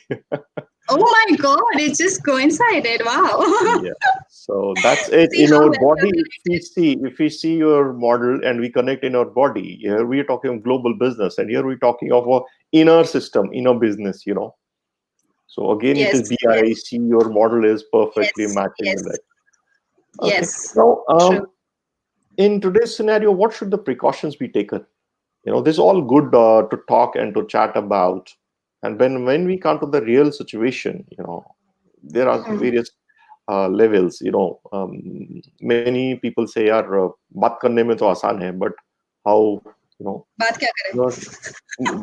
Speaker 2: Oh my God, it just coincided. Wow.
Speaker 1: Yeah. So that's it. In our body, if we see your model and we connect in our body, here we're talking global business, and here we're talking of a inner system, inner business, So again, it is BRIC, your model is perfectly matching with it. Okay.
Speaker 2: Yes.
Speaker 1: Now, in today's scenario, what should the precautions be taken? This is all good to talk and to chat about. And when we come to the real situation, there are various levels. Many people say, "Yaar, baat karne mein to aasan hai," but how
Speaker 2: baat kya kare?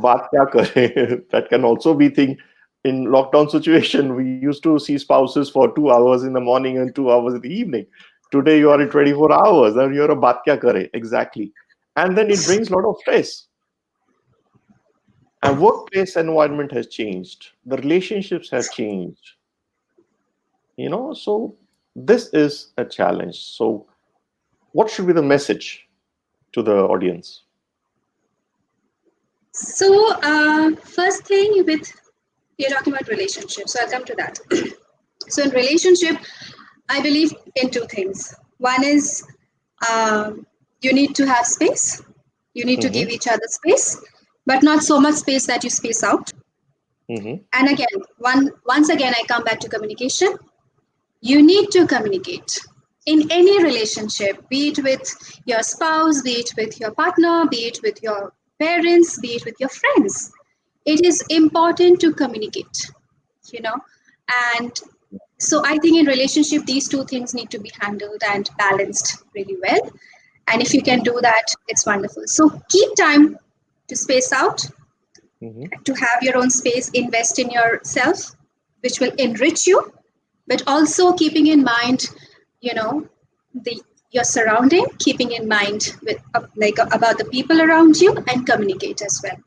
Speaker 1: Baat kya kare? That can also be thing. In lockdown situation, we used to see spouses for 2 hours in the morning and 2 hours in the evening. Today you are in 24 hours and you're a baat kya kare? Exactly. And then it brings a lot of stress. And workplace environment has changed. The relationships have changed. So this is a challenge. So what should be the message to the audience?
Speaker 2: So first thing, you're talking about relationships. So I'll come to that. So in relationship, I believe in two things. One is you need to have space. You need to give each other space, but not so much space that you space out. And again, once again, I come back to communication. You need to communicate in any relationship, be it with your spouse, be it with your partner, be it with your parents, be it with your friends. It is important to communicate, and so I think in relationship, these two things need to be handled and balanced really well. And if you can do that, it's wonderful. So keep time to space out, to have your own space, invest in yourself, which will enrich you, but also keeping in mind, your surrounding, keeping in mind with about the people around you, and communicate as well.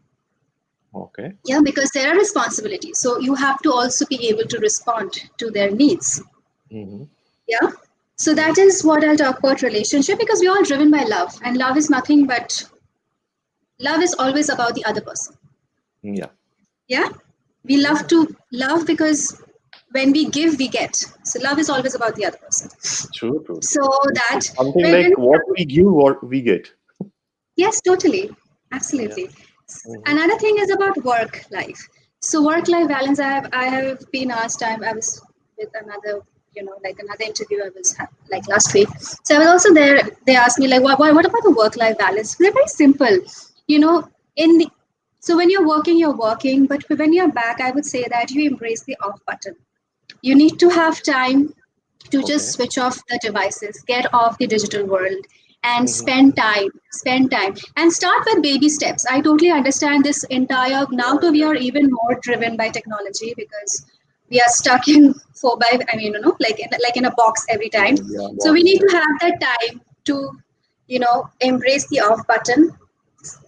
Speaker 1: Okay.
Speaker 2: Yeah, because there are responsibilities. So you have to also be able to respond to their needs. Yeah. So that is what I'll talk about relationship, because we're all driven by love, and love is nothing but love is always about the other person.
Speaker 1: Yeah.
Speaker 2: Yeah. We love to love because when we give, we get. So love is always about the other person.
Speaker 1: True, true,
Speaker 2: So
Speaker 1: true.
Speaker 2: that
Speaker 1: It's something
Speaker 2: when
Speaker 1: like what we give, what we get.
Speaker 2: yes, totally,
Speaker 1: Yeah.
Speaker 2: absolutely.
Speaker 1: Hmm.
Speaker 2: Another thing is about work life. So work life balance. I have been asked. I was with another, like another interview. I was like last week. So I was also there. They asked me like, what about the work life balance? They're very simple. You know, in the, so when you're working, you're working. But when you're back, I would say that you embrace the off button. You need to have time to just
Speaker 1: Okay.
Speaker 2: switch off the devices, get off the digital world, and
Speaker 1: Hmm.
Speaker 2: spend time and start with baby steps. I totally understand this entire now
Speaker 1: Yeah,
Speaker 2: too we
Speaker 1: yeah,
Speaker 2: are even more driven by technology because we are stuck in 4 by, I mean, like in a box every time.
Speaker 1: yeah, yeah,
Speaker 2: So we
Speaker 1: box.
Speaker 2: need
Speaker 1: Yeah.
Speaker 2: to have that time to embrace the off button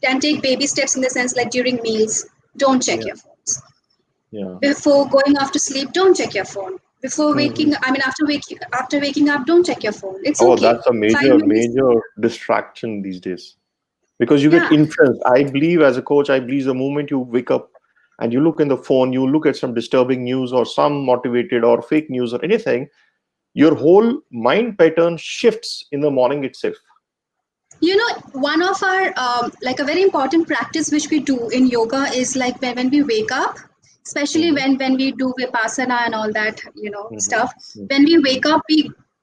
Speaker 2: and take baby steps in the sense like during meals, don't check
Speaker 1: Yeah,
Speaker 2: your phones.
Speaker 1: yeah.
Speaker 2: Before going off to sleep, don't check your phone. Before
Speaker 1: Hmm.
Speaker 2: waking, I mean, after waking up, don't check your phone. It's
Speaker 1: Oh,
Speaker 2: okay.
Speaker 1: that's a
Speaker 2: 5 minutes.
Speaker 1: major distraction these days because you get
Speaker 2: Yeah,
Speaker 1: influenced. I believe as a coach, I believe the moment you wake up and you look in the phone, you look at some disturbing news or some motivated or fake news or anything, your whole mind pattern shifts in the morning itself.
Speaker 2: one of our like a very important practice which we do in yoga is like when we wake up, especially
Speaker 1: Hmm.
Speaker 2: when we do vipassana and all that
Speaker 1: Hmm.
Speaker 2: stuff. When we
Speaker 1: Hmm.
Speaker 2: wake up,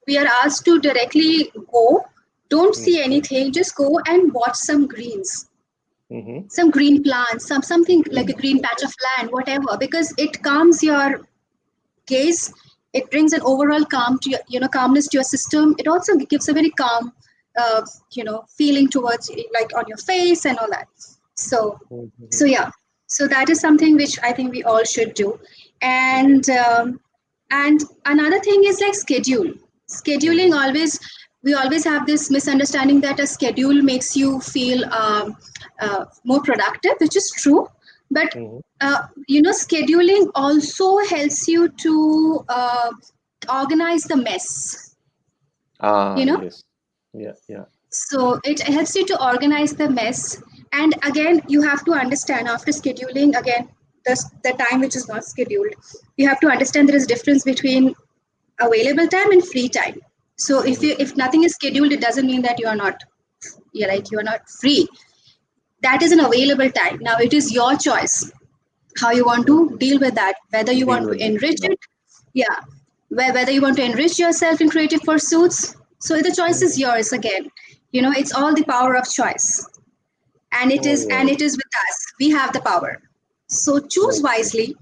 Speaker 2: we are asked to directly go. Don't see
Speaker 1: Hmm.
Speaker 2: anything. Just go and watch some greens,
Speaker 1: Hmm.
Speaker 2: some green plants, something like a
Speaker 1: Green.
Speaker 2: green patch
Speaker 1: Okay.
Speaker 2: of land, whatever, because it calms your gaze. It brings an overall calm to calmness to your system. It also gives a very calm feeling towards like on your face and all that. so
Speaker 1: Hmm.
Speaker 2: so yeah, so that is something which I think we all should do. And another thing is like scheduling.
Speaker 1: Hmm.
Speaker 2: Always we always have this misunderstanding that a schedule makes you feel more productive, which is true. But
Speaker 1: Hmm.
Speaker 2: scheduling also helps you to organize the mess.
Speaker 1: Ah,
Speaker 2: you know
Speaker 1: yes. Yeah, yeah.
Speaker 2: so it helps you to organize the mess. And again, you have to understand after scheduling, again, the time which is not scheduled, you have to understand there is difference between available time and free time. So
Speaker 1: Hmm.
Speaker 2: if nothing is scheduled, it doesn't mean that you are not free. That is an available time. Now it is your choice how you want to
Speaker 1: Hmm.
Speaker 2: deal with that, whether you
Speaker 1: Deal
Speaker 2: want to
Speaker 1: with it.
Speaker 2: enrich
Speaker 1: Yeah.
Speaker 2: it. Yeah, whether you want to enrich yourself in creative pursuits. So the choice is
Speaker 1: Hmm.
Speaker 2: yours again. It's all the power of choice. And it
Speaker 1: Oh,
Speaker 2: is
Speaker 1: yeah.
Speaker 2: and it is with us. We have the power. So choose
Speaker 1: Okay.
Speaker 2: wisely.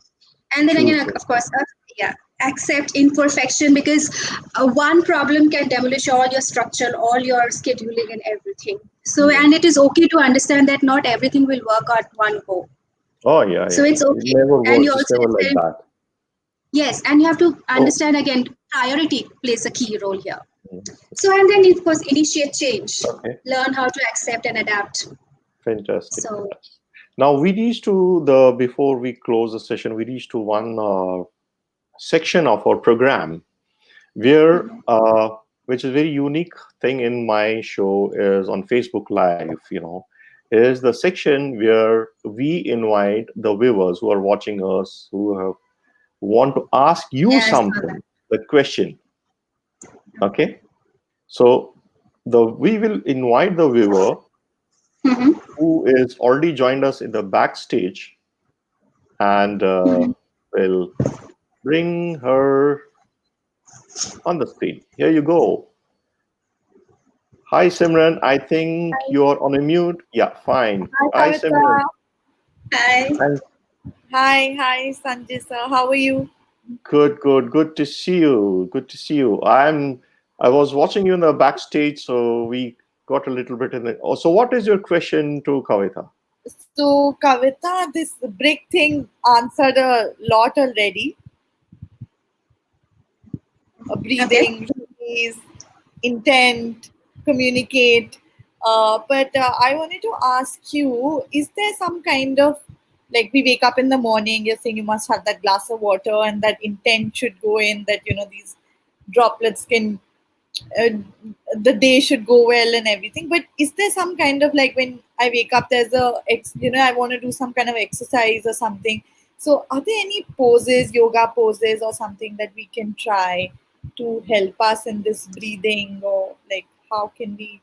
Speaker 2: And then
Speaker 1: Choose
Speaker 2: again, of
Speaker 1: wisely.
Speaker 2: course, yeah, accept imperfection, because one problem can demolish all your structure, all your scheduling and everything. So,
Speaker 1: Yeah.
Speaker 2: and it is okay to understand that not everything will work at one go.
Speaker 1: Oh, yeah,
Speaker 2: So
Speaker 1: yeah,
Speaker 2: it's
Speaker 1: yeah. It
Speaker 2: okay.
Speaker 1: never
Speaker 2: And you
Speaker 1: works. It's
Speaker 2: also,
Speaker 1: never
Speaker 2: it's
Speaker 1: like
Speaker 2: very,
Speaker 1: that.
Speaker 2: yes, and you have to
Speaker 1: Oh,
Speaker 2: understand again, priority plays a key role here.
Speaker 1: mhm.
Speaker 2: So, and then of course, initiate change,
Speaker 1: Okay.
Speaker 2: learn how to accept and adapt.
Speaker 1: Fantastic.
Speaker 2: So,
Speaker 1: Fantastic. Now we reach to the before we close the session, we reach to one section of our program where which is very unique thing in my show is on Facebook Live, is the section where we invite the viewers who are watching us want to ask you
Speaker 2: yes,
Speaker 1: something, the question. Okay. So we will invite the viewer
Speaker 2: mm-hmm.
Speaker 1: who is already joined us in the backstage and
Speaker 2: Mm-hmm.
Speaker 1: will bring her on the screen. Here you go. Hi, Simran. I think you're on a mute. Yeah, fine.
Speaker 6: Hi,
Speaker 1: Hi, Simran.
Speaker 6: Kavita.
Speaker 2: Hi.
Speaker 1: And
Speaker 6: Hi, Sanjay sir. How are you?
Speaker 1: good, good, good to see you. Good to see you. I was watching you in the backstage, so we got a little bit in it. Oh, so what is your question to Kavita?
Speaker 6: So, Kavita, this brick thing answered a lot already.
Speaker 2: Okay.
Speaker 6: Breathing, release, intent, communicate. But I wanted to ask you, is there some kind of, like, we wake up in the morning, you're saying you must have that glass of water and that intent should go in, that, these droplets can uh, the day should go well and everything. But is there some kind of, like, when I wake up, there's I want to do some kind of exercise or something, So are there any poses, yoga poses or something that we can try to help us in this breathing, or like how can we?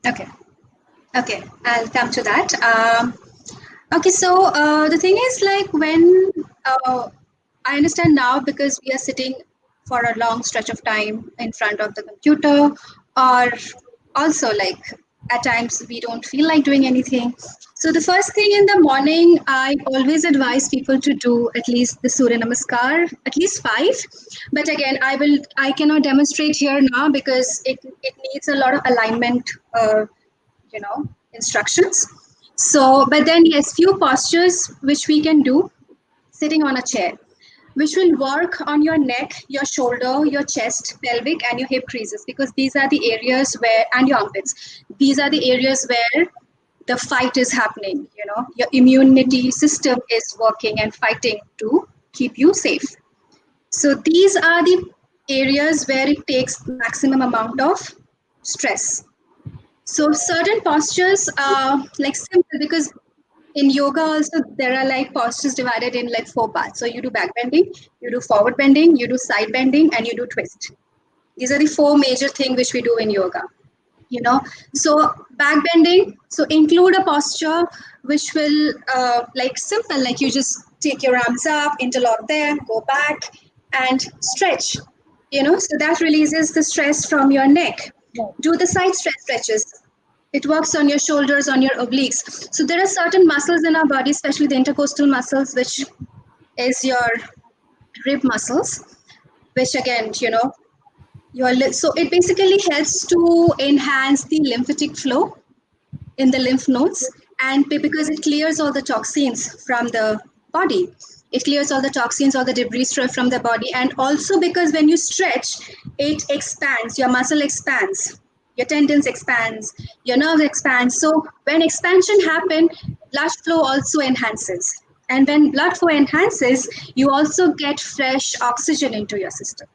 Speaker 2: Okay. Okay, I'll come to that. Okay, so the thing is, like, when I understand now, because we are sitting for a long stretch of time in front of the computer, or also like at times we don't feel like doing anything. So the first thing in the morning, I always advise people to do at least the Surya Namaskar, at least 5. But again, I cannot demonstrate here now because it needs a lot of alignment. Instructions. So, but then yes, few postures which we can do sitting on a chair, which will work on your neck, your shoulder, your chest, pelvic, and your hip creases, because these are the areas where, and your armpits, these are the areas where the fight is happening. Your immunity system is working and fighting to keep you safe. So these are the areas where it takes maximum amount of stress. So certain postures are like simple, because in yoga also there are like postures divided in like 4 parts. So you do back bending, you do forward bending, you do side bending, and you do twist. These are the 4 major things which we do in yoga. So back bending, so include a posture which will like simple, like you just take your arms up, interlock there, go back and stretch. So that releases the stress from your neck. Do the side stretches. It works on your shoulders, on your obliques. So there are certain muscles in our body, especially the intercostal muscles, which is your rib muscles, which again, so it basically helps to enhance the lymphatic flow in the lymph nodes, and because it clears all the toxins from the body. It clears all the toxins, all the debris from the body, and also because when you stretch, it expands, your muscle expands, your tendons expands, your nerves expand. So when expansion happens, blood flow also enhances. And when blood flow enhances, you also get fresh oxygen into your system.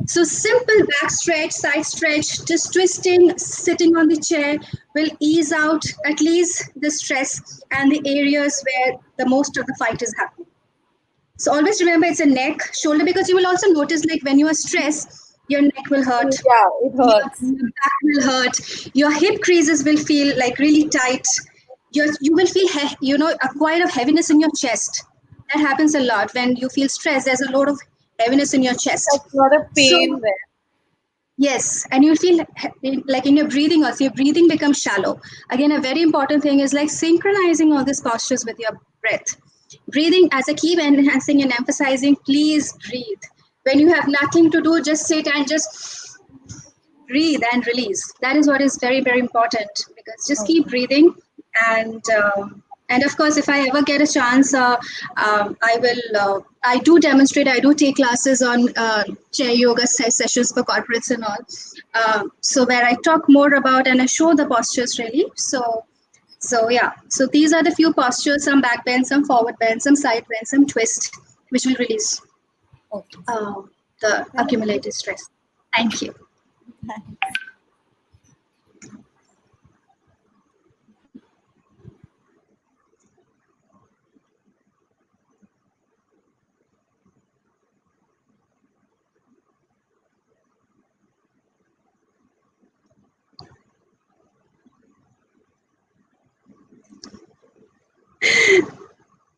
Speaker 2: So simple back stretch, side stretch, just twisting, sitting on the chair will ease out at least the stress and the areas where the most of the fight is happening. So always remember it's a neck, shoulder, because you will also notice like when you are stressed, your neck will hurt,
Speaker 6: Yeah, it hurts.
Speaker 2: your back will hurt, your hip creases will feel like really tight. You will feel, a quite of heaviness in your chest. That happens a lot when you feel stressed. There's a lot of heaviness in your chest.
Speaker 6: Like a lot of
Speaker 2: So
Speaker 6: pain there.
Speaker 2: yes, and you'll feel like in your breathing also, your breathing becomes shallow. Again, a very important thing is like synchronizing all these postures with your breath. Breathing, as I keep enhancing and emphasizing, please breathe. When you have nothing to do, just sit and just breathe and release. That is what is very, very important, because just keep breathing. And of course, if I ever get a chance, I will. I do demonstrate. I do take classes on chair yoga sessions for corporates and all. So where I talk more about and I show the postures really. So yeah. So these are the few postures: some back bend, some forward bend, some side bend, some twist, which will release
Speaker 6: Okay.
Speaker 2: the accumulated stress. Thank you.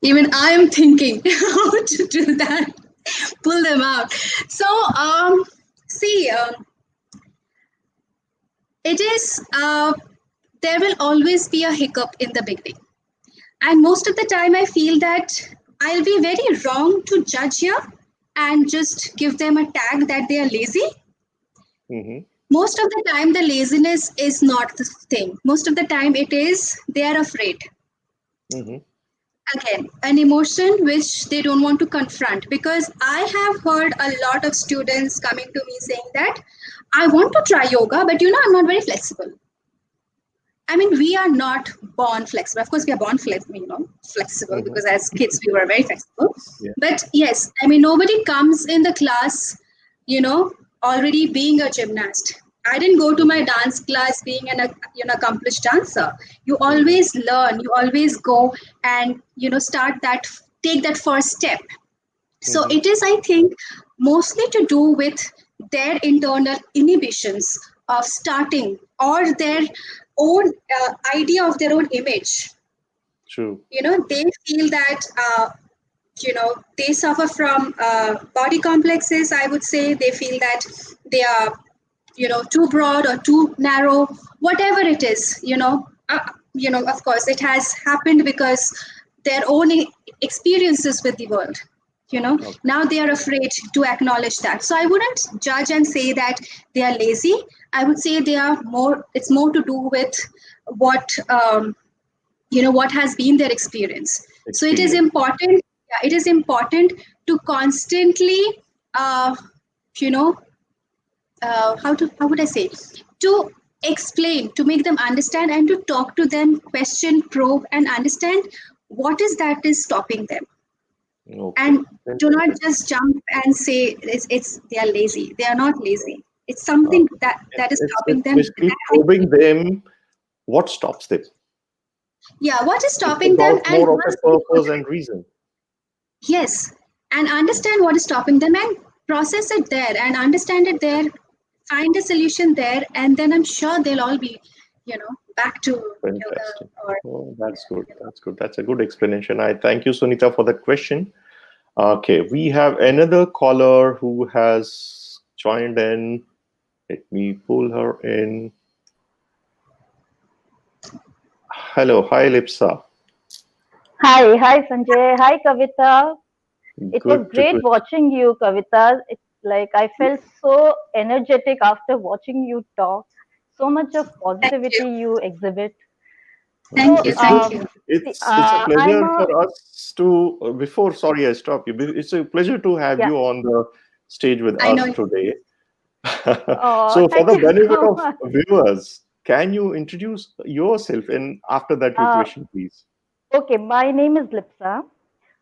Speaker 2: Even I am thinking how to do that, pull them out. So, see, it is, there will always be a hiccup in the beginning. And most of the time, I feel that I'll be very wrong to judge here and just give them a tag that they are lazy.
Speaker 1: Mm-hmm.
Speaker 2: Most of the time, the laziness is not the thing. Most of the time, it is they are afraid.
Speaker 1: Mm-hmm.
Speaker 2: Again, an emotion which they don't want to confront, because I have heard a lot of students coming to me saying that I want to try yoga, but I'm not very flexible. I mean, we are not born flexible. Of course, we are born flexible, because as kids we were very flexible.
Speaker 1: Yeah.
Speaker 2: But yes, I mean, nobody comes in the class, already being a gymnast. I didn't go to my dance class being an accomplished dancer. You always learn. You always go and take that first step. So
Speaker 1: Mhm.
Speaker 2: it is, I think, mostly to do with their internal inhibitions of starting, or their own idea of their own image.
Speaker 1: True.
Speaker 2: They feel that they suffer from body complexes. I would say they feel that they are too broad or too narrow, whatever it is. Of course it has happened because their own experiences with the world.
Speaker 1: Okay.
Speaker 2: Now they are afraid to acknowledge that. So I wouldn't judge and say that they are lazy. I would say it's more to do with what what has been their experience. So it is
Speaker 1: Experience.
Speaker 2: important. Yeah, it is important to constantly uh, you know how would I say, to explain, to make them understand, and to talk to them, question, probe, and understand what is that is stopping them.
Speaker 1: Okay.
Speaker 2: And do not just jump and say it's they are lazy. They are not lazy. It's
Speaker 1: Uh,
Speaker 2: something that is stopping
Speaker 1: it's
Speaker 2: them.
Speaker 1: basically probing them. What stops them?
Speaker 2: Yeah, what is
Speaker 1: It's
Speaker 2: stopping them?
Speaker 1: about
Speaker 2: And
Speaker 1: more of a
Speaker 2: once they know
Speaker 1: purpose
Speaker 2: that,
Speaker 1: and reason.
Speaker 2: yes, and understand what is stopping them, and process it there, and understand it there, find a solution there, and then I'm sure they'll all be, back to yoga,
Speaker 1: Fantastic.
Speaker 2: or
Speaker 1: Oh, that's good. That's good. That's a good explanation. I thank you, Sunita, for that question. Okay, we have another caller who has joined in. Let me pull her in. Hello, hi, Lipsa.
Speaker 7: Hi Sanjay. Hi Kavita. It was
Speaker 1: Good to
Speaker 7: great watching you, Kavita. It's like I felt so energetic after watching you talk. So much of
Speaker 2: thank you,
Speaker 7: positivity you exhibit.
Speaker 1: Oh,
Speaker 7: So,
Speaker 2: thank you.
Speaker 1: it's a
Speaker 7: I'm
Speaker 1: pleasure
Speaker 7: a
Speaker 1: for us to. Before, sorry, I stop you. It's a pleasure to have
Speaker 7: yeah.
Speaker 1: you on the stage with
Speaker 2: I know.
Speaker 1: us today.
Speaker 7: Oh,
Speaker 1: So, for
Speaker 7: thank
Speaker 1: the
Speaker 7: you
Speaker 1: benefit
Speaker 7: so
Speaker 1: of
Speaker 7: much.
Speaker 1: viewers, can you introduce yourself and after that your
Speaker 7: Uh,
Speaker 1: question, please?
Speaker 7: okay, my name is Lipsa.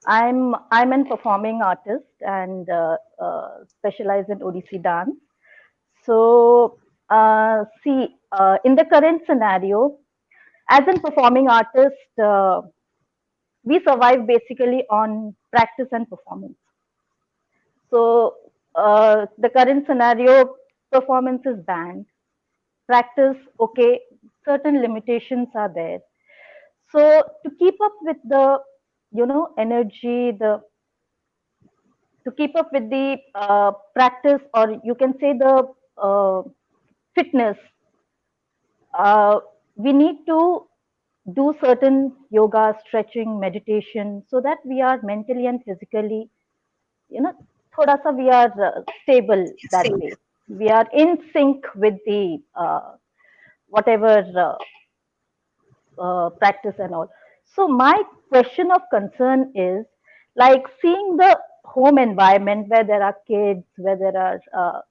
Speaker 7: I'm an performing artist and specialize in Odissi dance. So, in the current scenario, as a performing artist, we survive basically on practice and performance. So, the current scenario, performance is banned. Practice, okay, certain limitations are there. So, to keep up with the, energy, to keep up with the practice, or you can say the fitness, we need to do certain yoga, stretching, meditation, so that we are mentally and physically, thoda sa we are stable that
Speaker 2: Same.
Speaker 7: way. We are in sync with the whatever practice and all. So my question of concern is like seeing the home environment where there are kids, where there are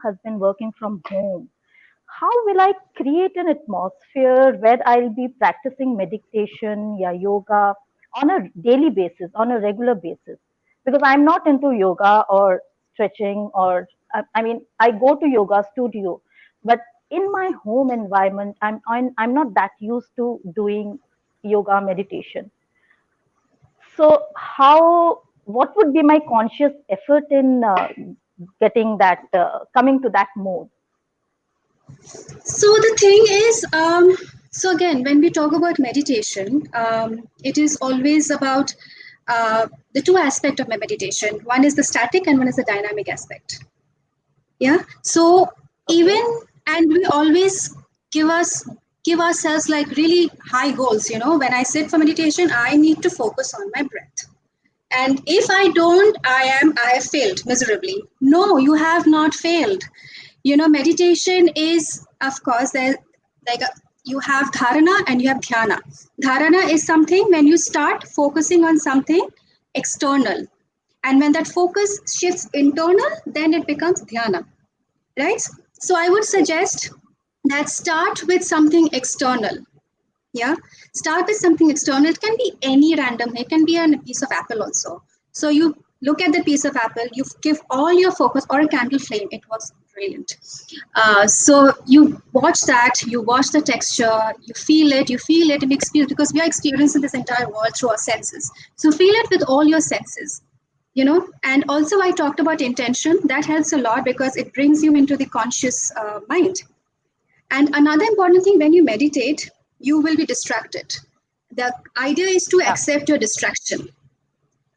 Speaker 7: husband working from home. How will I create an atmosphere where I'll be practicing meditation, yeah, yoga on a daily basis, on a regular basis? Because I'm not into yoga or stretching, or I mean, I go to yoga studio, but in my home environment, I'm not that used to doing yoga meditation. So what would be my conscious effort in getting that, coming to that mode?
Speaker 2: So the thing is, so again, when we talk about meditation, it is always about the two aspects of meditation. One is the static and one is the dynamic aspect. Yeah. So
Speaker 7: Okay.
Speaker 2: even, and we always give us give ourselves like really high goals. When I sit for meditation, I need to focus on my breath. And if I don't, I have failed miserably. No, you have not failed. Meditation is, of course, there like a, you have dharana and you have dhyana. Dharana is something when you start focusing on something external, and when that focus shifts internal, then it becomes dhyana, right? So I would suggest that start with something external. Yeah, start with something external. It can be any random, it can be a piece of apple also. So you look at the piece of apple, you give all your focus, or a candle flame, it was brilliant. So you watch that, you watch the texture, you feel it and experience, because we are experiencing this entire world through our senses. So feel it with all your senses, and also I talked about intention. That helps a lot because it brings you into the conscious mind. And another important thing, when you meditate, you will be distracted. The idea is to
Speaker 7: Yeah.
Speaker 2: accept your distraction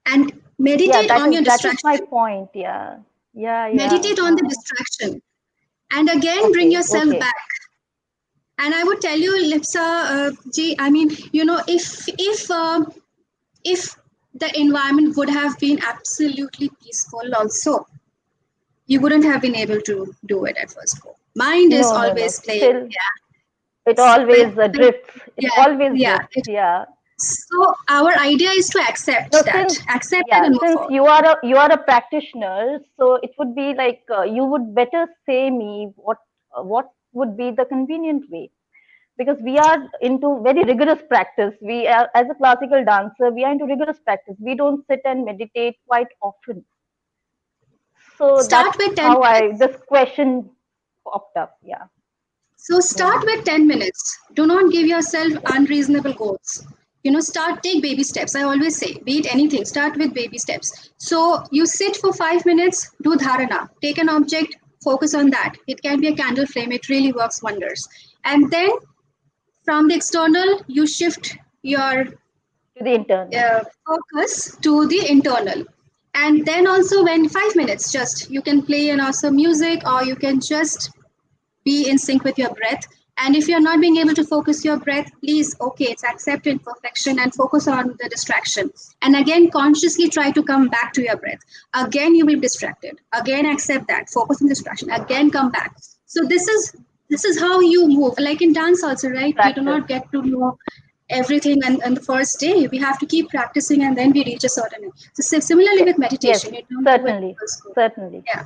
Speaker 2: and
Speaker 7: Yeah,
Speaker 2: meditate on your
Speaker 7: that is my
Speaker 2: distraction.
Speaker 7: point. Yeah. Yeah, yeah.
Speaker 2: Meditate on the distraction and again bring
Speaker 7: Okay,
Speaker 2: yourself
Speaker 7: okay.
Speaker 2: back. And I would tell you, Lipsa ji, I mean, if the environment would have been absolutely peaceful also, you wouldn't have been able to do it at first go. Mind is
Speaker 7: No, no, no.
Speaker 2: always playing.
Speaker 7: Still,
Speaker 2: Yeah.
Speaker 7: it
Speaker 2: When,
Speaker 7: always
Speaker 2: when,
Speaker 7: drifts. It
Speaker 2: yeah,
Speaker 7: always
Speaker 2: yeah.
Speaker 7: drifts. Yeah.
Speaker 2: So our idea is to
Speaker 7: No,
Speaker 2: accept that,
Speaker 7: since
Speaker 2: accept it
Speaker 7: yeah,
Speaker 2: and move
Speaker 7: since
Speaker 2: forward.
Speaker 7: you are a practitioner, so it would be like you would better say me what would be the convenient way, because we are into very rigorous practice. We are, as a classical dancer, we are into rigorous practice. We don't sit and meditate quite often. So
Speaker 2: Start
Speaker 7: that's
Speaker 2: with 10
Speaker 7: how
Speaker 2: minutes.
Speaker 7: this question popped up. Yeah.
Speaker 2: So start with 10 minutes. Do not give yourself unreasonable goals. Start, take baby steps. I always say, be it anything, start with baby steps. So you sit for 5 minutes, do dharana. Take an object, focus on that. It can be a candle flame, it really works wonders. And then from the external, you shift your
Speaker 7: To the internal.
Speaker 2: focus to the internal. And then also, when 5 minutes, just you can play an awesome music, or you can just be in sync with your breath. And if you're not being able to focus your breath, please, okay, it's accept imperfection and focus on the distraction. And again, consciously try to come back to your breath. Again, you will be distracted. Again, accept that. Focus on distraction. Again, come back. So this is how you move. Like in dance also, right? We do
Speaker 7: Practice.
Speaker 2: not get to know everything on the first day. We have to keep practicing and then we reach a certain end. So similarly
Speaker 7: Yes,
Speaker 2: with
Speaker 7: yes,
Speaker 2: meditation, you don't do it
Speaker 7: certainly,
Speaker 2: first go.
Speaker 7: certainly,
Speaker 2: Yeah.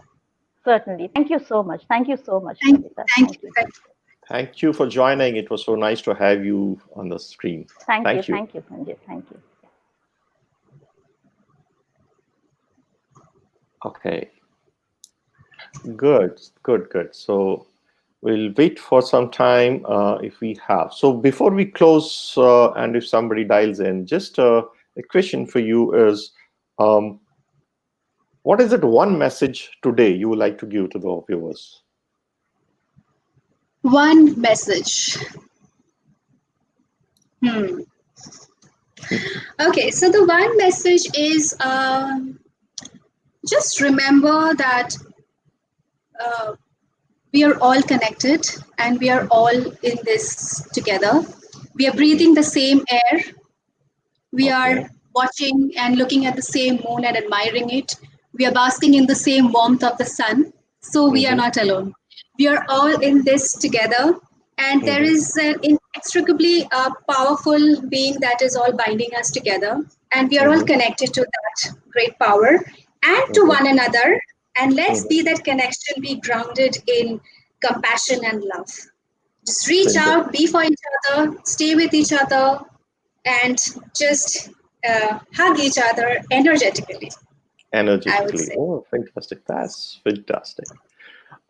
Speaker 7: certainly. Thank you so much. Thank you so much,
Speaker 2: Thank you.
Speaker 7: Kavita.
Speaker 2: Thank
Speaker 7: Thank
Speaker 2: you.
Speaker 7: you.
Speaker 2: Thank you.
Speaker 1: Thank you for joining. It was so nice to have you on the screen.
Speaker 7: Thank you.
Speaker 1: Thank you.
Speaker 7: Thank you, Sanjay. Thank you.
Speaker 1: Okay, good, good, good. So we'll wait for some time if we have. So before we close, and if somebody dials in, just a question for you is, um, what is that one message today you would like to give to the viewers?
Speaker 2: One message. Okay, so the one message is just remember that uh, we are all connected and we are all in this together. We are breathing the same air. We are
Speaker 1: Okay.
Speaker 2: watching and looking at the same moon and admiring it. We are basking in the same warmth of the sun. So we are
Speaker 1: Mm-hmm.
Speaker 2: not alone. We are all in this together. And there
Speaker 1: Mm-hmm.
Speaker 2: is an inextricably powerful being that is all binding us together. And we are all
Speaker 1: Mm-hmm.
Speaker 2: connected to that great power and to
Speaker 1: Mm-hmm.
Speaker 2: one another. And let's
Speaker 1: Mm-hmm.
Speaker 2: be that connection, be grounded in compassion and love. Just reach
Speaker 1: Fantastic.
Speaker 2: out, be for each other, stay with each other, and just hug each other energetically, I would
Speaker 1: Energetically.
Speaker 2: say.
Speaker 1: Oh, fantastic. That's fantastic.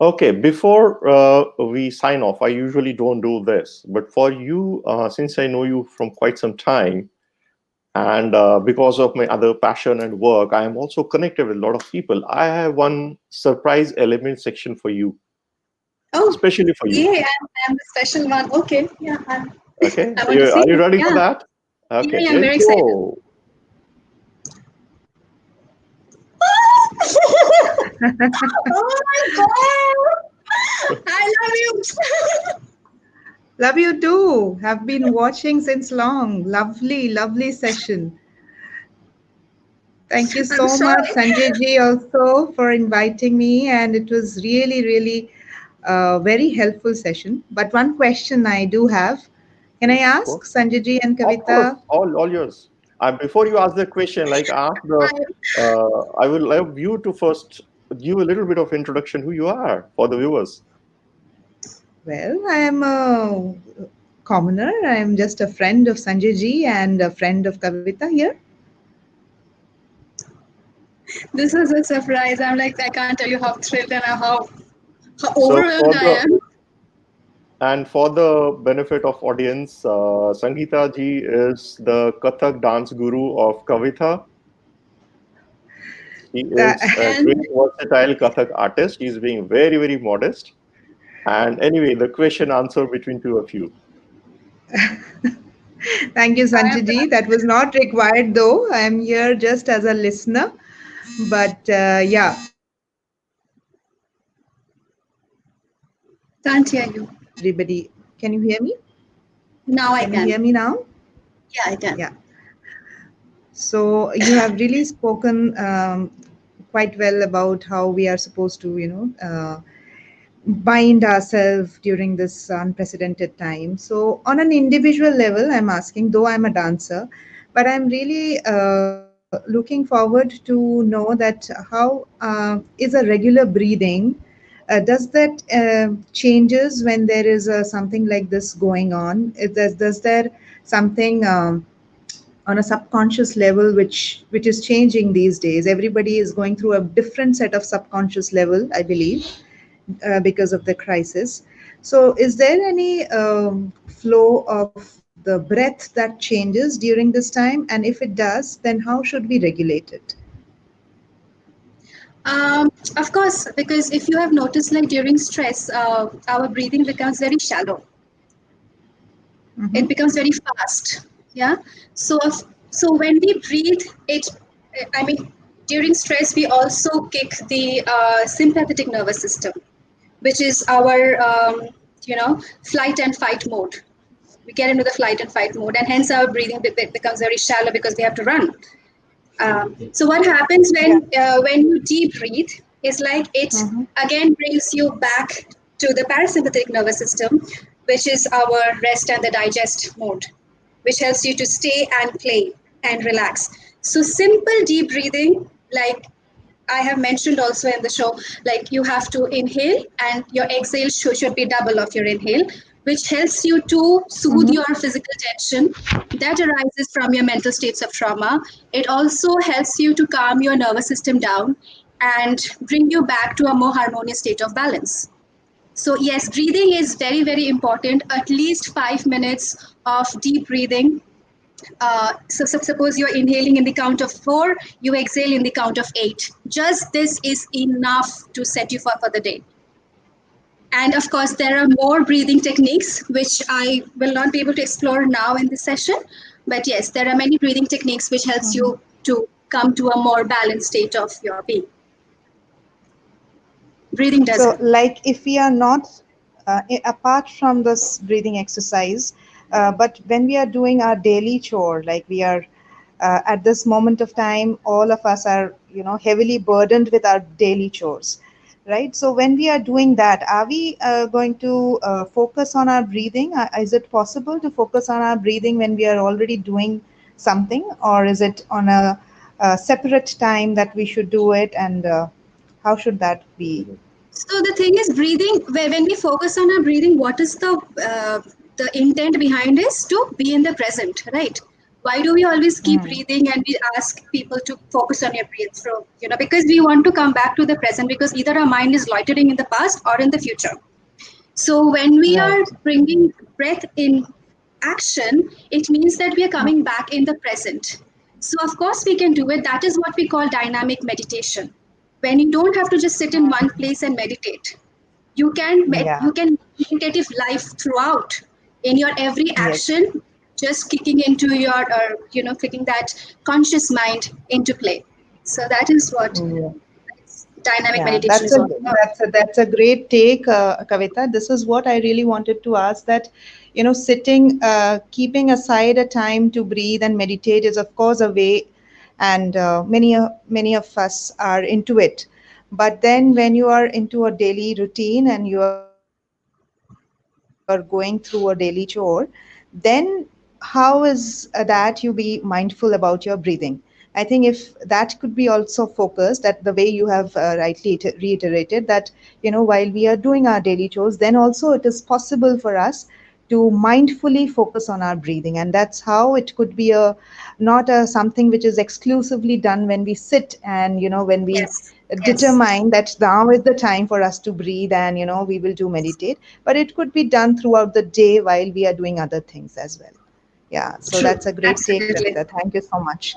Speaker 1: Okay, before we sign off, I usually don't do this, but for you, since I know you from quite some time, and because of my other passion and work, I am also connected with a lot of people. I have one surprise element section for you,
Speaker 2: Oh,
Speaker 1: especially for you.
Speaker 2: yeah, I'm the special one. Okay, yeah,
Speaker 1: Okay,
Speaker 2: I want to see
Speaker 1: are you
Speaker 2: it.
Speaker 1: ready for
Speaker 2: Yeah,
Speaker 1: that?
Speaker 2: yeah,
Speaker 1: Okay,
Speaker 2: yeah, I'm
Speaker 1: here
Speaker 2: very
Speaker 1: you
Speaker 2: excited.
Speaker 1: go.
Speaker 2: Oh my God! I love you.
Speaker 8: Love you too. Have been watching since long. Lovely, lovely session. Thank you
Speaker 2: I'm
Speaker 8: so much,
Speaker 2: sorry.
Speaker 8: Sanjay ji, also for inviting me. And it was really, really very helpful session. But one question I do have. Can I
Speaker 1: Yes, of
Speaker 8: ask
Speaker 1: course.
Speaker 8: Sanjay ji and
Speaker 1: Of course,
Speaker 8: Kavita?
Speaker 1: all yours. Before you ask the question, like ask the,
Speaker 2: I,
Speaker 1: I would love you to first give a little bit of introduction who you are for the viewers.
Speaker 8: Well, I am a commoner. I am just a friend of Sanjay ji and a friend of Kavita here.
Speaker 2: This was a surprise. I'm like, I can't tell you how thrilled and how
Speaker 1: So
Speaker 2: overwhelmed I am.
Speaker 1: for the benefit of audience, Sangeeta ji is the Kathak dance guru of Kavita. She
Speaker 8: That,
Speaker 1: is a
Speaker 2: And
Speaker 1: great versatile Kathak artist. She is being very, very modest. And anyway, the question answer between two of you.
Speaker 8: thank you,
Speaker 2: I am
Speaker 8: Sanjay. That was not required, though. I am here just as a listener. But yeah,
Speaker 2: can't hear you.
Speaker 8: everybody, can you hear me?
Speaker 2: Now I
Speaker 8: Can you hear
Speaker 2: can.
Speaker 8: me now?
Speaker 2: Yeah, I can.
Speaker 8: Yeah. So you have really spoken quite well about how we are supposed to, bind ourselves during this unprecedented time. So, on an individual level, I'm asking, though I'm a dancer, but I'm really looking forward to know that how is a regular breathing. Does that changes when there is something like this going on? Does there something on a subconscious level which is changing these days? Everybody is going through a different set of subconscious level, I believe, because of the crisis. So, is there any flow of the breath that changes during this time? And if it does, then how should we regulate it?
Speaker 2: Of course, because if you have noticed, like during stress, our breathing becomes very shallow. It
Speaker 8: Mm-hmm.
Speaker 2: becomes very fast. Yeah. So, so when we breathe, I mean, during stress, we also kick the sympathetic nervous system, which is our, flight and fight mode. We get into the flight and fight mode, and hence our breathing becomes very shallow because we have to run. So what happens
Speaker 8: Yeah.
Speaker 2: when you deep breathe is like it
Speaker 8: Mm-hmm.
Speaker 2: again brings you back to the parasympathetic nervous system, which is our rest and the digest mode, which helps you to stay and play and relax. So simple deep breathing, like I have mentioned also in the show, like you have to inhale and your exhale should be double of your inhale, which helps you to soothe
Speaker 8: Mm-hmm.
Speaker 2: your physical tension that arises from your mental states of trauma. It also helps you to calm your nervous system down and bring you back to a more harmonious state of balance. So, yes, breathing is very, very important. At least 5 minutes of deep breathing. So suppose you're inhaling in the count of four, you exhale in the count of eight. Just this is enough to set you for the day. And of course, there are more breathing techniques which I will not be able to explore now in this session. But yes, there are many breathing techniques which helps you to come to a more balanced state of your being. Breathing does
Speaker 8: So,
Speaker 2: help.
Speaker 8: like if we are not, apart from this breathing exercise, but when we are doing our daily chore, like we are at this moment of time, all of us are, heavily burdened with our daily chores, right? So, when we are doing that, are we going to focus on our breathing? Is it possible to focus on our breathing when we are already doing something, or is it on a separate time that we should do it? And how should that be?
Speaker 2: So the thing is, breathing. When we focus on our breathing, what is the intent behind is to be in the present, right? Why do we always keep
Speaker 8: Mm.
Speaker 2: breathing and we ask people to focus on your breath? So because we want to come back to the present because either our mind is loitering in the past or in the future. So when we
Speaker 8: Right.
Speaker 2: are bringing breath in action, it means that we are coming back in the present. So of course we can do it. That is what we call dynamic meditation. When you don't have to just sit in one place and meditate,
Speaker 8: Yeah.
Speaker 2: you can meditative life throughout in your every
Speaker 8: Yes.
Speaker 2: action, just kicking into your kicking that conscious mind into play. So that is what
Speaker 8: Yeah.
Speaker 2: dynamic
Speaker 8: Yeah,
Speaker 2: meditation is all about.
Speaker 8: that's a great take, Kavita. This is what I really wanted to ask. That, sitting, keeping aside a time to breathe and meditate is, of course, a way, and many of us are into it. But then, when you are into a daily routine and you are going through a daily chore, then how is that you be mindful about your breathing? I think if that could be also focused, that the way you have rightly reiterated, that while we are doing our daily chores, then also it is possible for us to to mindfully focus on our breathing. And that's how it could be a not a something which is exclusively done when we sit and, when we
Speaker 2: Yes. Yes.
Speaker 8: determine that now is the time for us to breathe and, we will do meditate. But it could be done throughout the day while we are doing other things as well. Yeah, so
Speaker 2: True.
Speaker 8: that's a great take,
Speaker 2: Absolutely.
Speaker 8: Kavita. Thank you so much.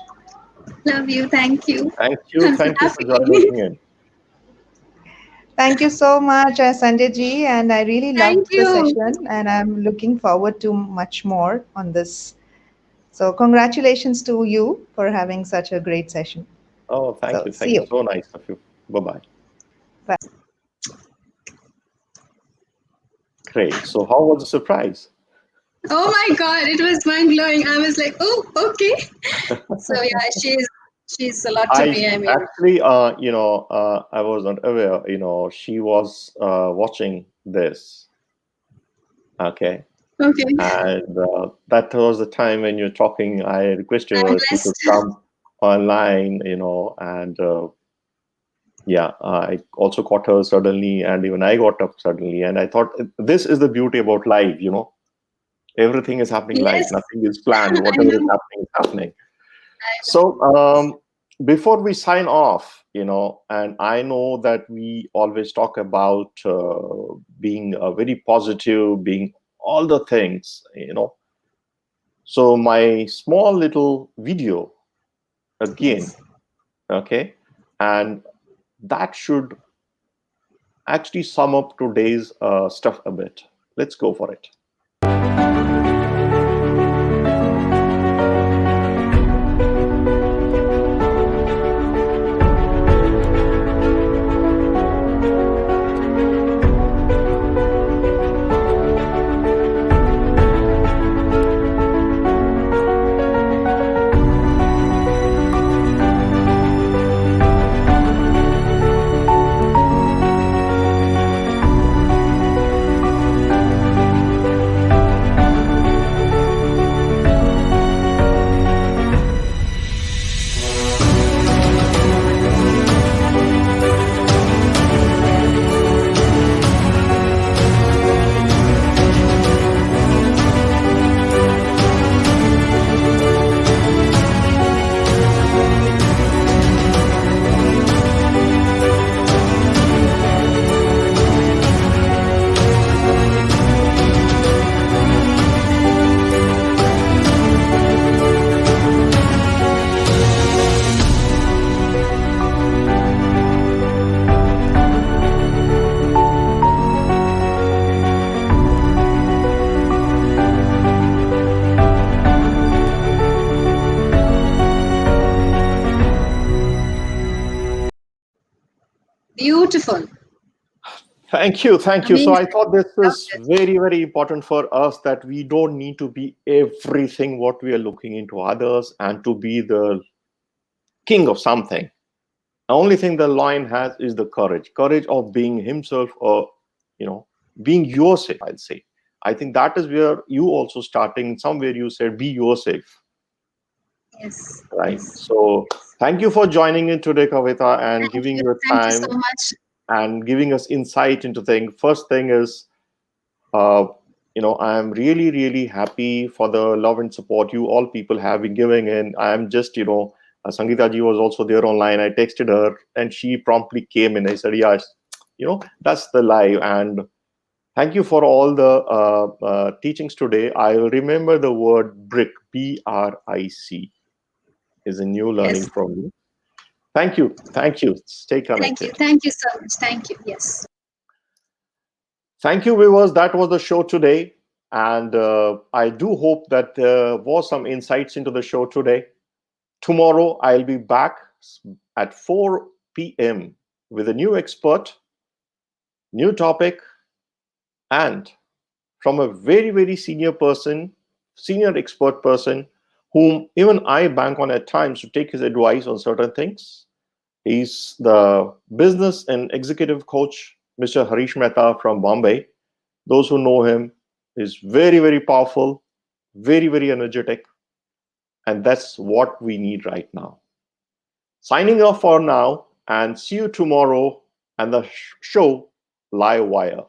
Speaker 2: Love you. Thank you.
Speaker 1: Thank you.
Speaker 2: I'm so
Speaker 1: Thank you for joining
Speaker 2: happy.
Speaker 1: me in.
Speaker 8: Thank you so much, Sanjay ji, and I really
Speaker 2: Thank
Speaker 8: loved the
Speaker 2: you.
Speaker 8: session, and I'm looking forward to much more on this. So, congratulations to you for having such a great session.
Speaker 1: Oh, thank
Speaker 8: So,
Speaker 1: you.
Speaker 8: see
Speaker 1: Thank you.
Speaker 8: you.
Speaker 1: So nice of you. Bye bye.
Speaker 8: Bye.
Speaker 1: Great. So, how was the surprise?
Speaker 2: Oh my God, it was mind blowing. I was like, oh, okay. So yeah, she's a lot to
Speaker 1: I
Speaker 2: me. I mean,
Speaker 1: actually, I was not aware. She was watching this. Okay,
Speaker 2: okay.
Speaker 1: and that was the time when you're talking. I requested
Speaker 2: I'm
Speaker 1: her she could
Speaker 2: blessed.
Speaker 1: come online. And yeah, I also caught her suddenly, and even I got up suddenly. And I thought this is the beauty about live. Everything is happening live.
Speaker 2: Yes,
Speaker 1: Nothing is planned.
Speaker 2: I
Speaker 1: Whatever is
Speaker 2: know.
Speaker 1: happening is happening.
Speaker 2: I know.
Speaker 1: So, before we sign off, and I know that we always talk about being very positive, being all the things. So, my small little video again,
Speaker 2: Yes.
Speaker 1: okay, and that should actually sum up today's stuff a bit. Let's go for it.
Speaker 2: Beautiful.
Speaker 1: Thank you. Thank you. So I
Speaker 2: Amazing.
Speaker 1: thought this
Speaker 2: Loved
Speaker 1: is
Speaker 2: it.
Speaker 1: very, very important for us that we don't need to be everything what we are looking into others and to be the king of something. The only thing the lion has is the courage of being himself or, being yourself, I'll say. I think that is where you also starting somewhere you said be yourself,
Speaker 2: Yes.
Speaker 1: right?
Speaker 2: Yes.
Speaker 1: So thank you for joining in today, Kavita, and
Speaker 2: Thank
Speaker 1: giving
Speaker 2: you.
Speaker 1: your
Speaker 2: Thank you so
Speaker 1: time
Speaker 2: much.
Speaker 1: and giving us insight into things. First thing is, uh, I'm really, really happy for the love and support you all people have been giving. And I'm just, Sangeeta ji was also there online. I texted her and she promptly came in. I said, yes, that's the live. And thank you for all the teachings today. I will remember the word brick, BRIC, is a new learning
Speaker 2: Yes.
Speaker 1: from you. Thank you. Thank you. Stay
Speaker 2: Thank you.
Speaker 1: connected.
Speaker 2: Thank you so much. Thank you. Yes.
Speaker 1: Thank you, viewers. That was the show today. And I do hope that there was some insights into the show today. Tomorrow, I'll be back at 4 p.m. with a new expert, new topic, and from a very, very senior person, senior expert person, whom even I bank on at times to take his advice on certain things. He's the business and executive coach, Mr. Harish Mehta from Bombay. Those who know him is very, very powerful, very, very energetic, and that's what we need right now. Signing off for now, and see you tomorrow and the show Live Wire.